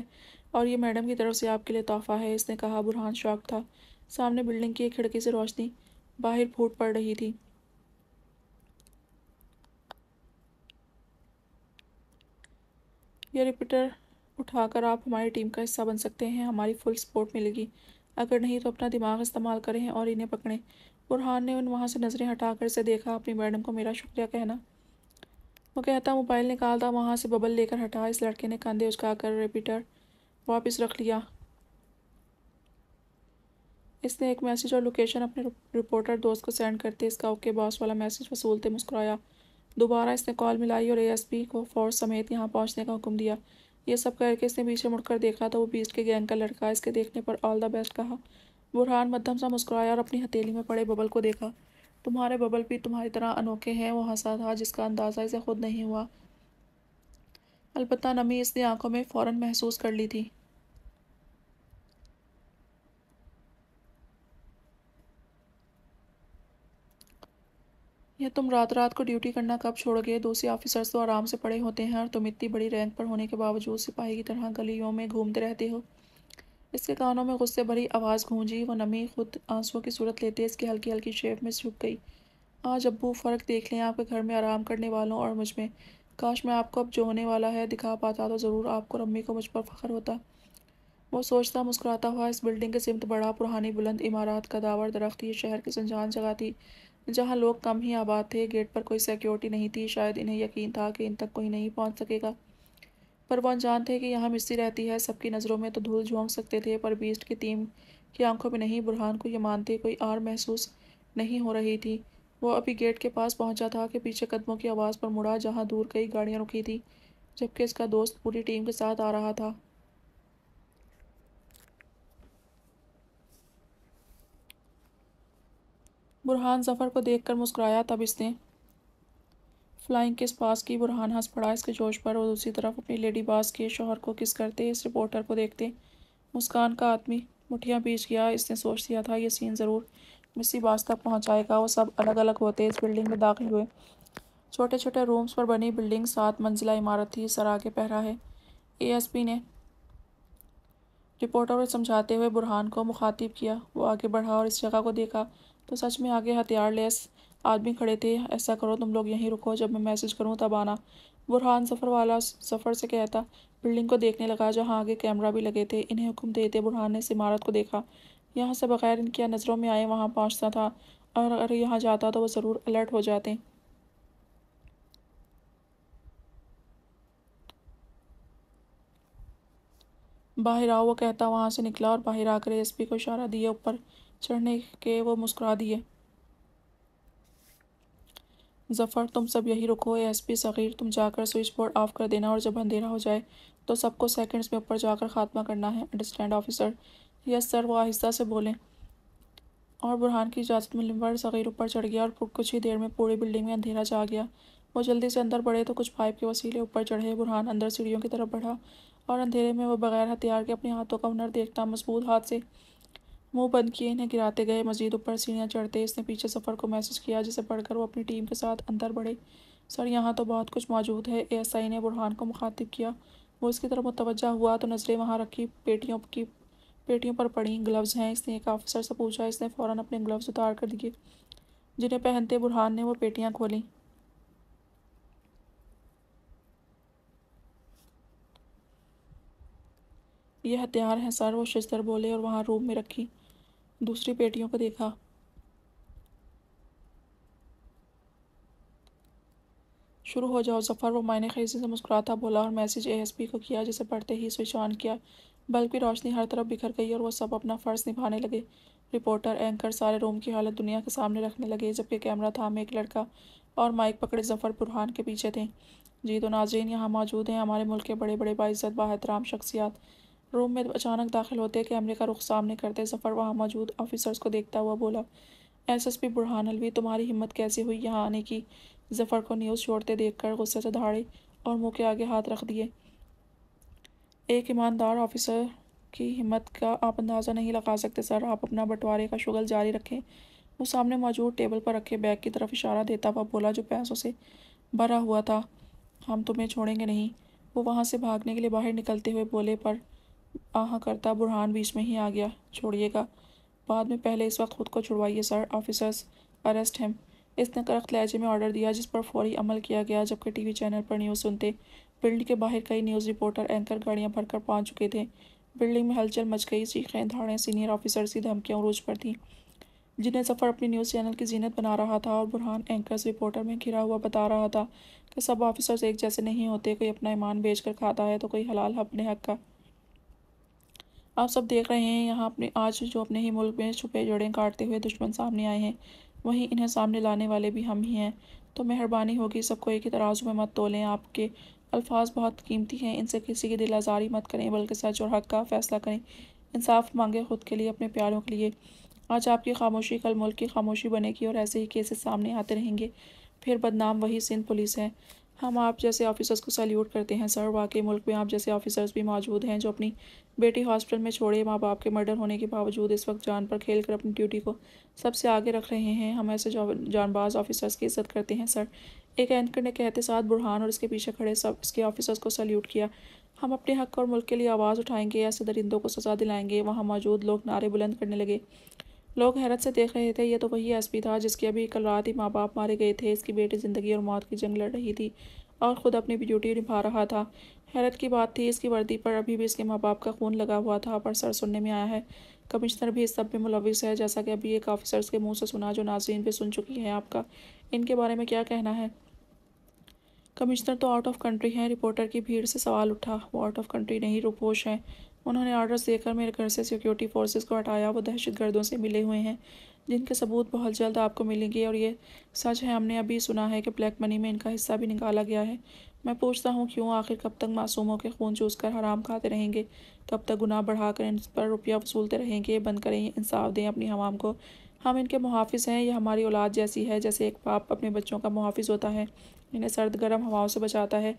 Speaker 1: اور یہ میڈم کی طرف سے آپ کے لیے تحفہ ہے، اس نے کہا۔ برہان شاک تھا۔ سامنے بلڈنگ کی ایک کھڑکی سے روشنی باہر پھوٹ پڑ رہی تھی۔ یہ ریپیٹر اٹھا کر آپ ہماری ٹیم کا حصہ بن سکتے ہیں، ہماری فل سپورٹ ملے گی۔ اگر نہیں تو اپنا دماغ استعمال کریں اور انہیں پکڑیں۔ برہان نے وہاں سے نظریں ہٹا کر اسے دیکھا۔ اپنی میڈم کو میرا شکریہ کہنا۔ وہ کہتا موبائل نکالتا وہاں سے ببل لے کر ہٹا۔ اس لڑکے نے کندھے اچکا کر ریپیٹر واپس رکھ لیا۔ اس نے ایک میسج اور لوکیشن اپنے رپورٹر دوست کو سینڈ کرتے اس کا اوکے باس والا میسج وصولتے مسکرایا۔ دوبارہ اس نے کال ملائی اور اے ایس پی کو فورس سمیت یہاں پہنچنے کا حکم دیا۔ یہ سب کر کے اس نے پیچھے مڑ کر دیکھا تو وہ بیسٹ کے گینگ کا لڑکا اس کے دیکھنے پر آل دا بیسٹ کہا۔ برہان مدھم سا مسکرایا اور اپنی ہتھیلی میں پڑے ببل کو دیکھا۔ تمہارے ببل بھی تمہاری طرح انوکھے ہیں، وہ ہنسا تھا جس کا اندازہ اسے خود نہیں ہوا، البتہ نمی اس نے آنکھوں میں فوراً محسوس کر لی تھی۔ یہ تم رات رات کو ڈیوٹی کرنا کب چھوڑ گئے؟ دوسرے آفیسرز تو آرام سے پڑے ہوتے ہیں اور تم اتنی بڑی رینک پر ہونے کے باوجود سپاہی کی طرح گلیوں میں گھومتے رہتے ہو۔ اس کے کانوں میں غصے بھری آواز گونجی۔ وہ نمی خود آنسوؤں کی صورت لیتے اس کی ہلکی ہلکی شیپ میں جھک گئی۔ آج ابو، فرق دیکھ لیں آپ کے گھر میں آرام کرنے والوں اور مجھ میں۔ کاش میں آپ کو اب جو ہونے والا ہے دکھا پاتا تو ضرور آپ کو اور امی کو مجھ پر فخر ہوتا۔ وہ سوچتا مسکراتا ہوا اس بلڈنگ کے سمت بڑھا۔ پرانی بلند عمارات، قداور درخت، یہ شہر کی سنجان جگہ تھی جہاں لوگ کم ہی آباد تھے۔ گیٹ پر کوئی سیکیورٹی نہیں تھی، شاید انہیں یقین تھا کہ ان تک کوئی نہیں پہنچ سکے گا۔ پر وہ انجان تھے کہ یہاں مصری رہتی ہے۔ سب کی نظروں میں تو دھول جھونک سکتے تھے پر بیسٹ کی ٹیم کی آنکھوں میں نہیں۔ برہان کو یہ مانتے کوئی آر محسوس نہیں ہو رہی تھی۔ وہ ابھی گیٹ کے پاس پہنچا تھا کہ پیچھے قدموں کی آواز پر مڑا جہاں دور کئی گاڑیاں رکی تھی جبکہ اس کا دوست پوری ٹیم کے ساتھ آ رہا تھا۔ برہان ظفر کو دیکھ کر مسکرایا، تب اس نے فلائنگ کس پاس کی۔ برہان ہنس پڑا اس کے جوش پر اور دوسری طرف اپنی لیڈی باز کے شوہر کو کس کرتے اس رپورٹر کو دیکھتے مسکان کا آدمی مٹھیاں بیچ گیا۔ اس نے سوچ لیا تھا یہ سین ضرور مسی باز تک پہنچائے گا۔ وہ سب الگ الگ ہوتے اس بلڈنگ میں داخل ہوئے۔ چھوٹے چھوٹے رومز پر بنی بلڈنگ 7 منزلہ عمارت تھی۔ سر آگے پہرا ہے، اے ایس پی نے رپورٹر کو سمجھاتے ہوئے برہان کو مخاطب کیا۔ وہ آگے بڑھا اور اس جگہ کو دیکھا تو سچ میں آگے ہتھیار لیس آدمی کھڑے تھے۔ ایسا کرو تم لوگ یہیں رکو، جب میں میسج کروں تب آنا۔ برہان ظفر والا ظفر سے کہتا بلڈنگ کو دیکھنے لگا جہاں آگے کیمرہ بھی لگے تھے۔ انہیں حکم دیتے برہان نے اس عمارت کو دیکھا۔ یہاں سے بغیر ان کی نظروں میں آئے وہاں پہنچتا تھا اور اگر یہاں جاتا تو وہ ضرور الرٹ ہو جاتے۔ باہر آؤ، وہ کہتا وہاں سے نکلا اور باہر آ کر ایس پی کو اشارہ دیے اوپر چڑھنے کے۔ وہ مسکرا دیے۔ ظفر تم سب یہی رکو، اے ایس پی صغیر تم جا کر سوئچ بورڈ آف کر دینا اور جب اندھیرا ہو جائے تو سب کو سیکنڈز میں اوپر جا کر خاتمہ کرنا ہے۔ Understand officer? یس سر، وہ آہستہ سے بولیں۔ اور برہان کی اجازت ملنے پر صغیر اوپر چڑھ گیا اور کچھ ہی دیر میں پوری بلڈنگ میں اندھیرا چھا گیا۔ وہ جلدی سے اندر بڑھے تو کچھ پائپ کے وسیلے اوپر چڑھے۔ برہان اندر سیڑھیوں کی طرف بڑھا اور اندھیرے میں وہ بغیر ہتھیار کے اپنے ہاتھوں کا ہنر دیکھتا مضبوط ہاتھ سے منہ بند کیے انہیں گراتے گئے۔ مزید اوپر سیڑھیاں چڑھتے اس نے پیچھے ظفر کو میسج کیا جسے پڑھ کر وہ اپنی ٹیم کے ساتھ اندر بڑھے۔ سر یہاں تو بہت کچھ موجود ہے، اے ایس آئی نے برہان کو مخاطب کیا۔ وہ اس کی طرف متوجہ ہوا تو نظریں وہاں رکھی پیٹیوں پر پڑیں۔ گلوز ہیں؟ اس نے ایک آفیسر سے پوچھا۔ اس نے فوراً اپنے گلوز اتار کر دیے جنہیں پہنتے برہان نے وہ پیٹیاں کھولیں۔ یہ ہتھیار ہیں سر، وہ ششدر بولے اور وہاں روم میں رکھی دوسری پیٹیوں کو دیکھا۔ شروع ہو جاؤ ظفر، وہ معنی خیزی سے مسکراتا بولا اور میسج اے ایس پی کو کیا جسے پڑھتے ہی سوئچ آن کیا۔ بلب کی روشنی ہر طرف بکھر گئی اور وہ سب اپنا فرض نبھانے لگے۔ رپورٹر، اینکر سارے روم کی حالت دنیا کے سامنے رکھنے لگے جبکہ کیمرہ تھامے ایک لڑکا اور مائک پکڑے ظفر برہان کے پیچھے تھے۔ جی تو ناظرین یہاں موجود ہیں ہمارے ملک کے بڑے بڑے باعزت باحترام شخصیات۔ روم میں اچانک داخل ہوتے کیمرے کا رخ سامنے کرتے ظفر وہاں موجود آفیسرز کو دیکھتا ہوا بولا، ایس ایس پی برہان الوی تمہاری ہمت کیسے ہوئی یہاں آنے کی؟ ظفر کو نیوز چھوڑتے دیکھ کر غصے سے دھاڑے اور منہ کے آگے ہاتھ رکھ دیے۔ ایک ایماندار آفیسر کی ہمت کا آپ اندازہ نہیں لگا سکتے سر، آپ اپنا بٹوارے کا شغل جاری رکھیں۔ وہ سامنے موجود ٹیبل پر رکھے بیگ کی طرف اشارہ دیتا ہوا بولا جو پیسوں سے بھرا ہوا تھا، ہم تمہیں چھوڑیں گے نہیں۔ وہ وہاں سے بھاگنے کے لیے باہر نکلتے ہوئے بولے پر آہاں کرتا برہان بیچ میں ہی آ گیا، چھوڑیے گا بعد میں، پہلے اس وقت خود کو چھڑوائیے سر۔ آفیسرز اریسٹ ہم، اس نے کرخت لہجے میں آرڈر دیا جس پر فوری عمل کیا گیا۔ جبکہ ٹی وی چینل پر نیوز سنتے بلڈنگ کے باہر کئی نیوز رپورٹر اینکر گاڑیاں بھر کر پہنچ چکے تھے۔ بلڈنگ میں ہلچل مچ گئی، چیخیں دھاڑیں، سینئر آفیسرز کی دھمکیاں عروج پر تھیں جنہیں ظفر اپنی نیوز چینل کی زینت بنا رہا تھا اور برہان اینکرز رپورٹر میں گھرا ہوا بتا رہا تھا کہ سب آفیسرز ایک جیسے نہیں ہوتے، کوئی اپنا ایمان بیچ کر کھاتا ہے تو کوئی حلال اپنے حق کا۔ آپ سب دیکھ رہے ہیں یہاں آج جو اپنے ہی ملک میں چھپے جڑیں کاٹتے ہوئے دشمن سامنے آئے ہیں، وہیں انہیں سامنے لانے والے بھی ہم ہی ہیں، تو مہربانی ہوگی سب کو ایک ہی ترازو میں مت تولیں۔ آپ کے الفاظ بہت قیمتی ہیں، ان سے کسی کی دل آزاری مت کریں بلکہ سچ اور حق کا فیصلہ کریں۔ انصاف مانگیں خود کے لیے، اپنے پیاروں کے لیے۔ آج آپ کی خاموشی کل ملک کی خاموشی بنے گی اور ایسے ہی کیسز سامنے آتے رہیں گے، پھر بدنام وہی سندھ پولیس ہے۔ ہم آپ جیسے آفیسرز کو سیلیوٹ کرتے ہیں سر، واقعی ملک میں آپ جیسے آفیسرز بھی موجود ہیں جو اپنی بیٹی ہاسپٹل میں چھوڑے ماں باپ کے مرڈر ہونے کے باوجود اس وقت جان پر کھیل کر اپنی ڈیوٹی کو سب سے آگے رکھ رہے ہیں۔ ہم ایسے جان باز آفیسرز کی عزت کرتے ہیں سر، ایک اینکر نے کہتے ساتھ برہان اور اس کے پیچھے کھڑے سب اس کے آفیسرز کو سیلیوٹ کیا۔ ہم اپنے حق اور ملک کے لیے آواز اٹھائیں گے، ایسے درندوں کو سزا دلائیں گے۔ وہاں موجود لوگ نعرے بلند کرنے لگے۔ لوگ حیرت سے دیکھ رہے تھے، یہ تو وہی ایس پی تھا جس کے ابھی کل رات ہی ماں باپ مارے گئے تھے، اس کی بیٹی زندگی اور موت کی جنگ لڑ رہی تھی اور خود اپنی ڈیوٹی نبھا رہا تھا۔ حیرت کی بات تھی اس کی وردی پر ابھی بھی اس کے ماں باپ کا خون لگا ہوا تھا، پر سر سننے میں آیا ہے کمشنر بھی اس سب میں ملوث ہے، جیسا کہ ابھی ایک آفیسرز کے منہ سے سنا جو ناظرین بھی سن چکی ہیں۔ آپ کا ان کے بارے میں کیا کہنا ہے؟ کمشنر تو آؤٹ آف کنٹری ہیں۔ رپورٹر کی بھیڑ سے سوال اٹھا۔ وہ آؤٹ آف کنٹری نہیں، روپوش ہیں۔ انہوں نے آرڈرز دے کر میرے گھر سے سیکیورٹی فورسز کو ہٹایا۔ وہ دہشت گردوں سے ملے ہوئے ہیں جن کے ثبوت بہت جلد آپ کو ملیں گے، اور یہ سچ ہے، ہم نے ابھی سنا ہے کہ بلیک منی میں ان کا حصہ بھی نکالا گیا ہے۔ میں پوچھتا ہوں کیوں؟ آخر کب تک معصوموں کے خون چوس کر حرام کھاتے رہیں گے؟ کب تک گناہ بڑھا کر ان پر روپیہ وصولتے رہیں گے؟ بند کریں، انصاف دیں اپنی عوام کو۔ ہم ان کے محافظ ہیں، یہ ہماری اولاد جیسی ہے۔ جیسے ایک باپ اپنے بچوں کا محافظ ہوتا ہے، انہیں سرد گرم ہواؤں سے بچاتا ہے،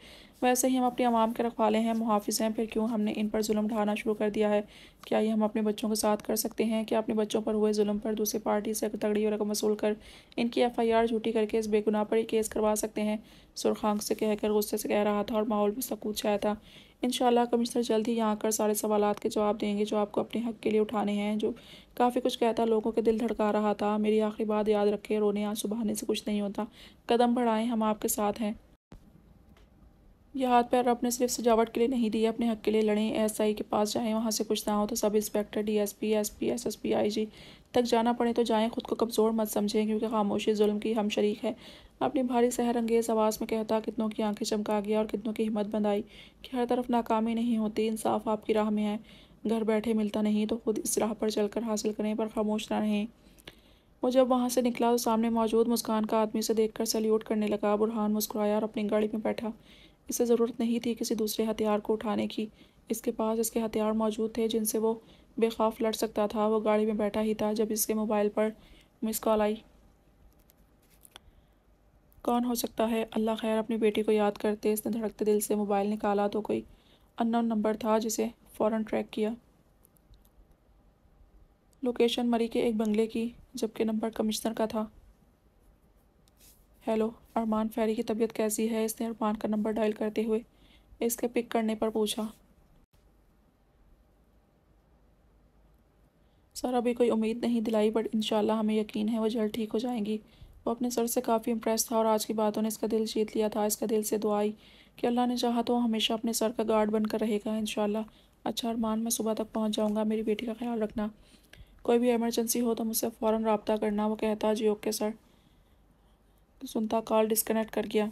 Speaker 1: ویسے ہی ہم اپنی عوام کے رکھوالے ہیں، محافظ ہیں۔ پھر کیوں ہم نے ان پر ظلم ڈھانا شروع کر دیا ہے؟ کیا یہ ہم اپنے بچوں کے ساتھ کر سکتے ہیں؟ کیا اپنے بچوں پر ہوئے ظلم پر دوسری پارٹی سے تگڑی رقم وصول کر ان کی ایف آئی آر جھوٹی کر کے اس بے گناہ پر ہی کیس کروا سکتے ہیں؟ سرخ آنکھ سے کہہ کر غصے سے کہہ رہا تھا، اور ماحول میں سکوت چھایا تھا۔ انشاءاللہ کمشنر جلد ہی یہاں کر سارے سوالات کے جواب دیں گے جو آپ کو اپنے حق کے لیے اٹھانے ہیں۔ جو کافی کچھ کہتا لوگوں کے دل دھڑکا رہا تھا۔ میری آخری بات یاد رکھیں، رونے آنسو بہانے سے کچھ نہیں ہوتا۔ قدم بڑھائیں، ہم آپ کے ساتھ ہیں۔ یہ ہاتھ پیر رب نے صرف سجاوٹ کے لیے نہیں دیے، اپنے حق کے لیے لڑیں۔ ایس آئی کے پاس جائیں، وہاں سے کچھ نہ ہو تو sub inspector, D S P, S P, S S P, I G تک جانا پڑے تو جائیں۔ خود کو کمزور مت سمجھیں، کیونکہ خاموشی ظلم کی ہم شریک ہے۔ اپنی بھاری سحر انگیز آواز میں کہتا، کتنوں کی آنکھیں چمکا گیا اور کتنوں کی ہمت بند آئی کہ ہر طرف ناکامی نہیں ہوتی، انصاف آپ کی راہ میں ہے۔ گھر بیٹھے ملتا نہیں تو خود اس راہ پر چل کر حاصل کریں، پر خاموش نہ رہیں۔ وہ جب وہاں سے نکلا تو سامنے موجود مسکان کا آدمی سے دیکھ کر سلیوٹ کرنے لگا۔ برہان مسکرایا اور اپنی گاڑی میں بیٹھا۔ اسے ضرورت نہیں تھی کسی دوسرے ہتھیار کو اٹھانے کی، اس کے پاس اس کے ہتھیار موجود تھے جن سے وہ بے خوف لڑ سکتا تھا۔ وہ گاڑی میں بیٹھا ہی تھا جب اس کے موبائل پر مس کال آئی۔ کون ہو سکتا ہے؟ اللہ خیر، اپنی بیٹی کو یاد کرتے اس نے دھڑکتے دل سے موبائل نکالا تو کوئی ان نون نمبر تھا جسے فوراً ٹریک کیا۔ لوکیشن مری کے ایک بنگلے کی، جبکہ نمبر کمشنر کا تھا۔ ہیلو، ارمان فیری کی طبیعت کیسی ہے؟ اس نے ارمان کا نمبر ڈائل کرتے ہوئے اس کے پک کرنے پر پوچھا۔ سر ابھی کوئی امید نہیں دلائی، بٹ انشاءاللہ ہمیں یقین ہے وہ جلد ٹھیک ہو جائیں گی۔ وہ اپنے سر سے کافی امپریس تھا اور آج کی باتوں نے اس کا دل جیت لیا تھا۔ اس کا دل سے دعا آئی کہ اللہ نے چاہا تو وہ ہمیشہ اپنے سر کا گارڈ بن کر رہے گا انشاءاللہ۔ اچھا ارمان، میں صبح تک پہنچ جاؤں گا، میری بیٹی کا خیال رکھنا۔ کوئی بھی ایمرجنسی ہو تو مجھ سے فوراً رابطہ کرنا۔ وہ کہتا، جی اوکے سر، سنتا کال ڈسکنیکٹ کر گیا۔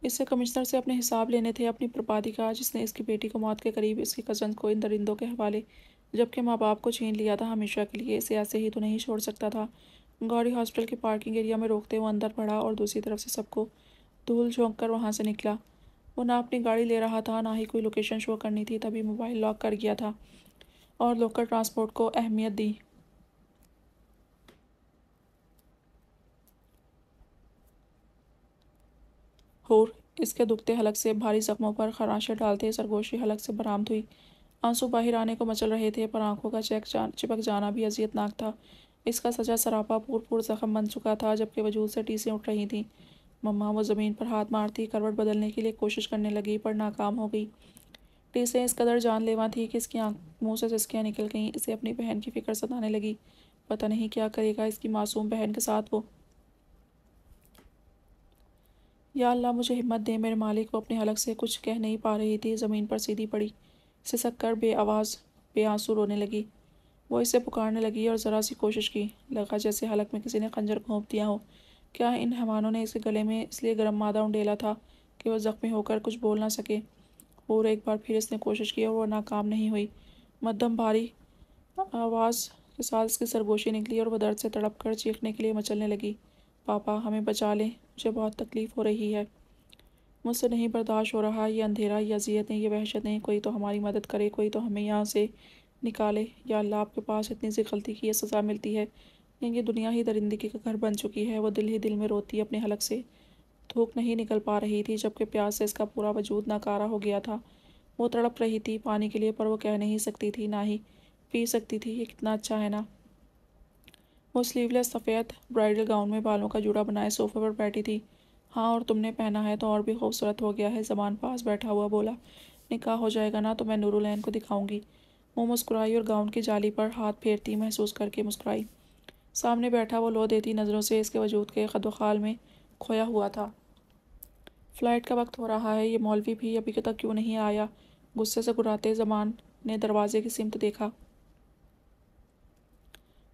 Speaker 1: اس سے کمشنر سے اپنے حساب لینے تھے، اپنی بربادی کا، جس نے اس کی بیٹی کو موت کے قریب، اس کی کزن کو ان درندوں کے حوالے، جبکہ ماں باپ کو چھین لیا تھا ہمیشہ کے لیے۔ اسے ایسے ہی تو نہیں چھوڑ سکتا تھا۔ گاڑی ہاسپٹل کے پارکنگ ایریا میں روکتے وہ اندر بڑھا اور دوسری طرف سے سب کو دھول جھونک کر وہاں سے نکلا۔ وہ نہ اپنی گاڑی لے رہا تھا، نہ ہی کوئی لوکیشن شو کرنی تھی۔ تبھی موبائل لاک کر گیا تھا اور لوکل ٹرانسپورٹ کو اہمیت دی۔ ہور اس کے دکھتے حلق سے بھاری زخموں پر خراشیں ڈالتے سرگوشی حلق سے برآمد ہوئی۔ آنسو باہر آنے کو مچل رہے تھے، پر آنکھوں کا چپک جانا بھی اذیت ناک تھا۔ اس کا سجا سراپا پور زخم بن چکا تھا، جبکہ وجود سے ٹیسیں اٹھ رہی تھیں۔ مما، وہ زمین پر ہاتھ مارتی کروٹ بدلنے کے لیے کوشش کرنے لگی، پر ناکام ہو گئی۔ ٹیسیں اس قدر جان لیوا تھیں کہ اس کی منہ سے سسکیاں نکل گئیں۔ اسے اپنی بہن کی فکر ستانے لگی۔ پتہ نہیں کیا کرے گا اس کی معصوم بہن کے ساتھ وہ۔ یا اللہ مجھے ہمت دے، میرے مالک۔ وہ اپنے حلق سے کچھ کہہ نہیں پا رہی تھی، زمین پر سیدھی پڑی، سسک کر بے آواز بے آنسو رونے لگی۔ وہ اسے پکارنے لگی اور ذرا سی کوشش کی، لگا جیسے حلق میں کسی نے خنجر گھونپ دیا ہو۔ کیا ان حیوانوں نے اسے گلے میں اس لیے گرم مادہ انڈیلا تھا کہ وہ زخمی ہو کر کچھ بول نہ سکے؟ اور ایک بار پھر اس نے کوشش کی اور وہ ناکام نہیں ہوئی۔ مدھم بھاری آواز کے ساتھ اس کی سرگوشی نکلی اور وہ درد سے تڑپ کر چیخنے کے لیے مچلنے لگی۔ پاپا، ہمیں بچا لیں، مجھے بہت تکلیف ہو رہی ہے، مجھ سے نہیں برداشت ہو رہا، یہ اندھیرا، یہ اذیتیں، یہ وحشتیں، کوئی تو ہماری مدد کرے، کوئی تو ہمیں یہاں سے نکالے۔ یا اللہ، آپ کے پاس اتنی سی غلطی کی یہ سزا ملتی ہے، لیکن یہ دنیا ہی درندگی کا گھر بن چکی ہے۔ وہ دل ہی دل میں روتی اپنے حلق سے تھوک نہیں نکل پا رہی تھی، جبکہ پیاس سے اس کا پورا وجود ناکارہ ہو گیا تھا۔ وہ تڑپ رہی تھی پانی کے لیے، پر وہ کہہ نہیں سکتی تھی، نہ ہی پی سکتی تھی۔ یہ کتنا اچھا ہے نا۔ وہ سلیو لیس سفید برائڈل گاؤن میں بالوں کا جوڑا بنائے صوفے پر بیٹھی تھی۔ ہاں، اور تم نے پہنا ہے تو اور بھی خوبصورت ہو گیا ہے، زمان پاس بیٹھا ہوا بولا۔ نکاح ہو جائے گا نا تو میں نورالعین کو دکھاؤں گی۔ وہ مسکرائی اور گاؤن کی جالی پر ہاتھ پھیرتی محسوس کر کے مسکرائی۔ سامنے بیٹھا وہ لو دیتی نظروں سے اس کے وجود کے خد و خال میں کھویا ہوا تھا۔ فلائٹ کا وقت ہو رہا ہے، یہ مولوی بھی ابھی تک کیوں نہیں آیا؟ غصے سے گراتے زمان نے دروازے کی سمت دیکھا۔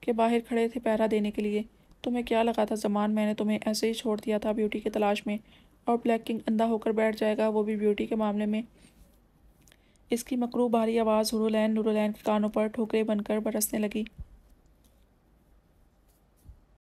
Speaker 1: کے باہر کھڑے تھے پہرا دینے کے لیے۔ تمہیں کیا لگا تھا زمان میں نے تمہیں ایسے ہی چھوڑ دیا تھا بیوٹی کی تلاش میں، اور بلیک کنگ اندھا ہو کر بیٹھ جائے گا، وہ بھی بیوٹی کے معاملے میں؟ اس کی مکروہ بھاری آواز نورالعین کے کانوں پر ٹھوکریں بن کر برسنے لگی۔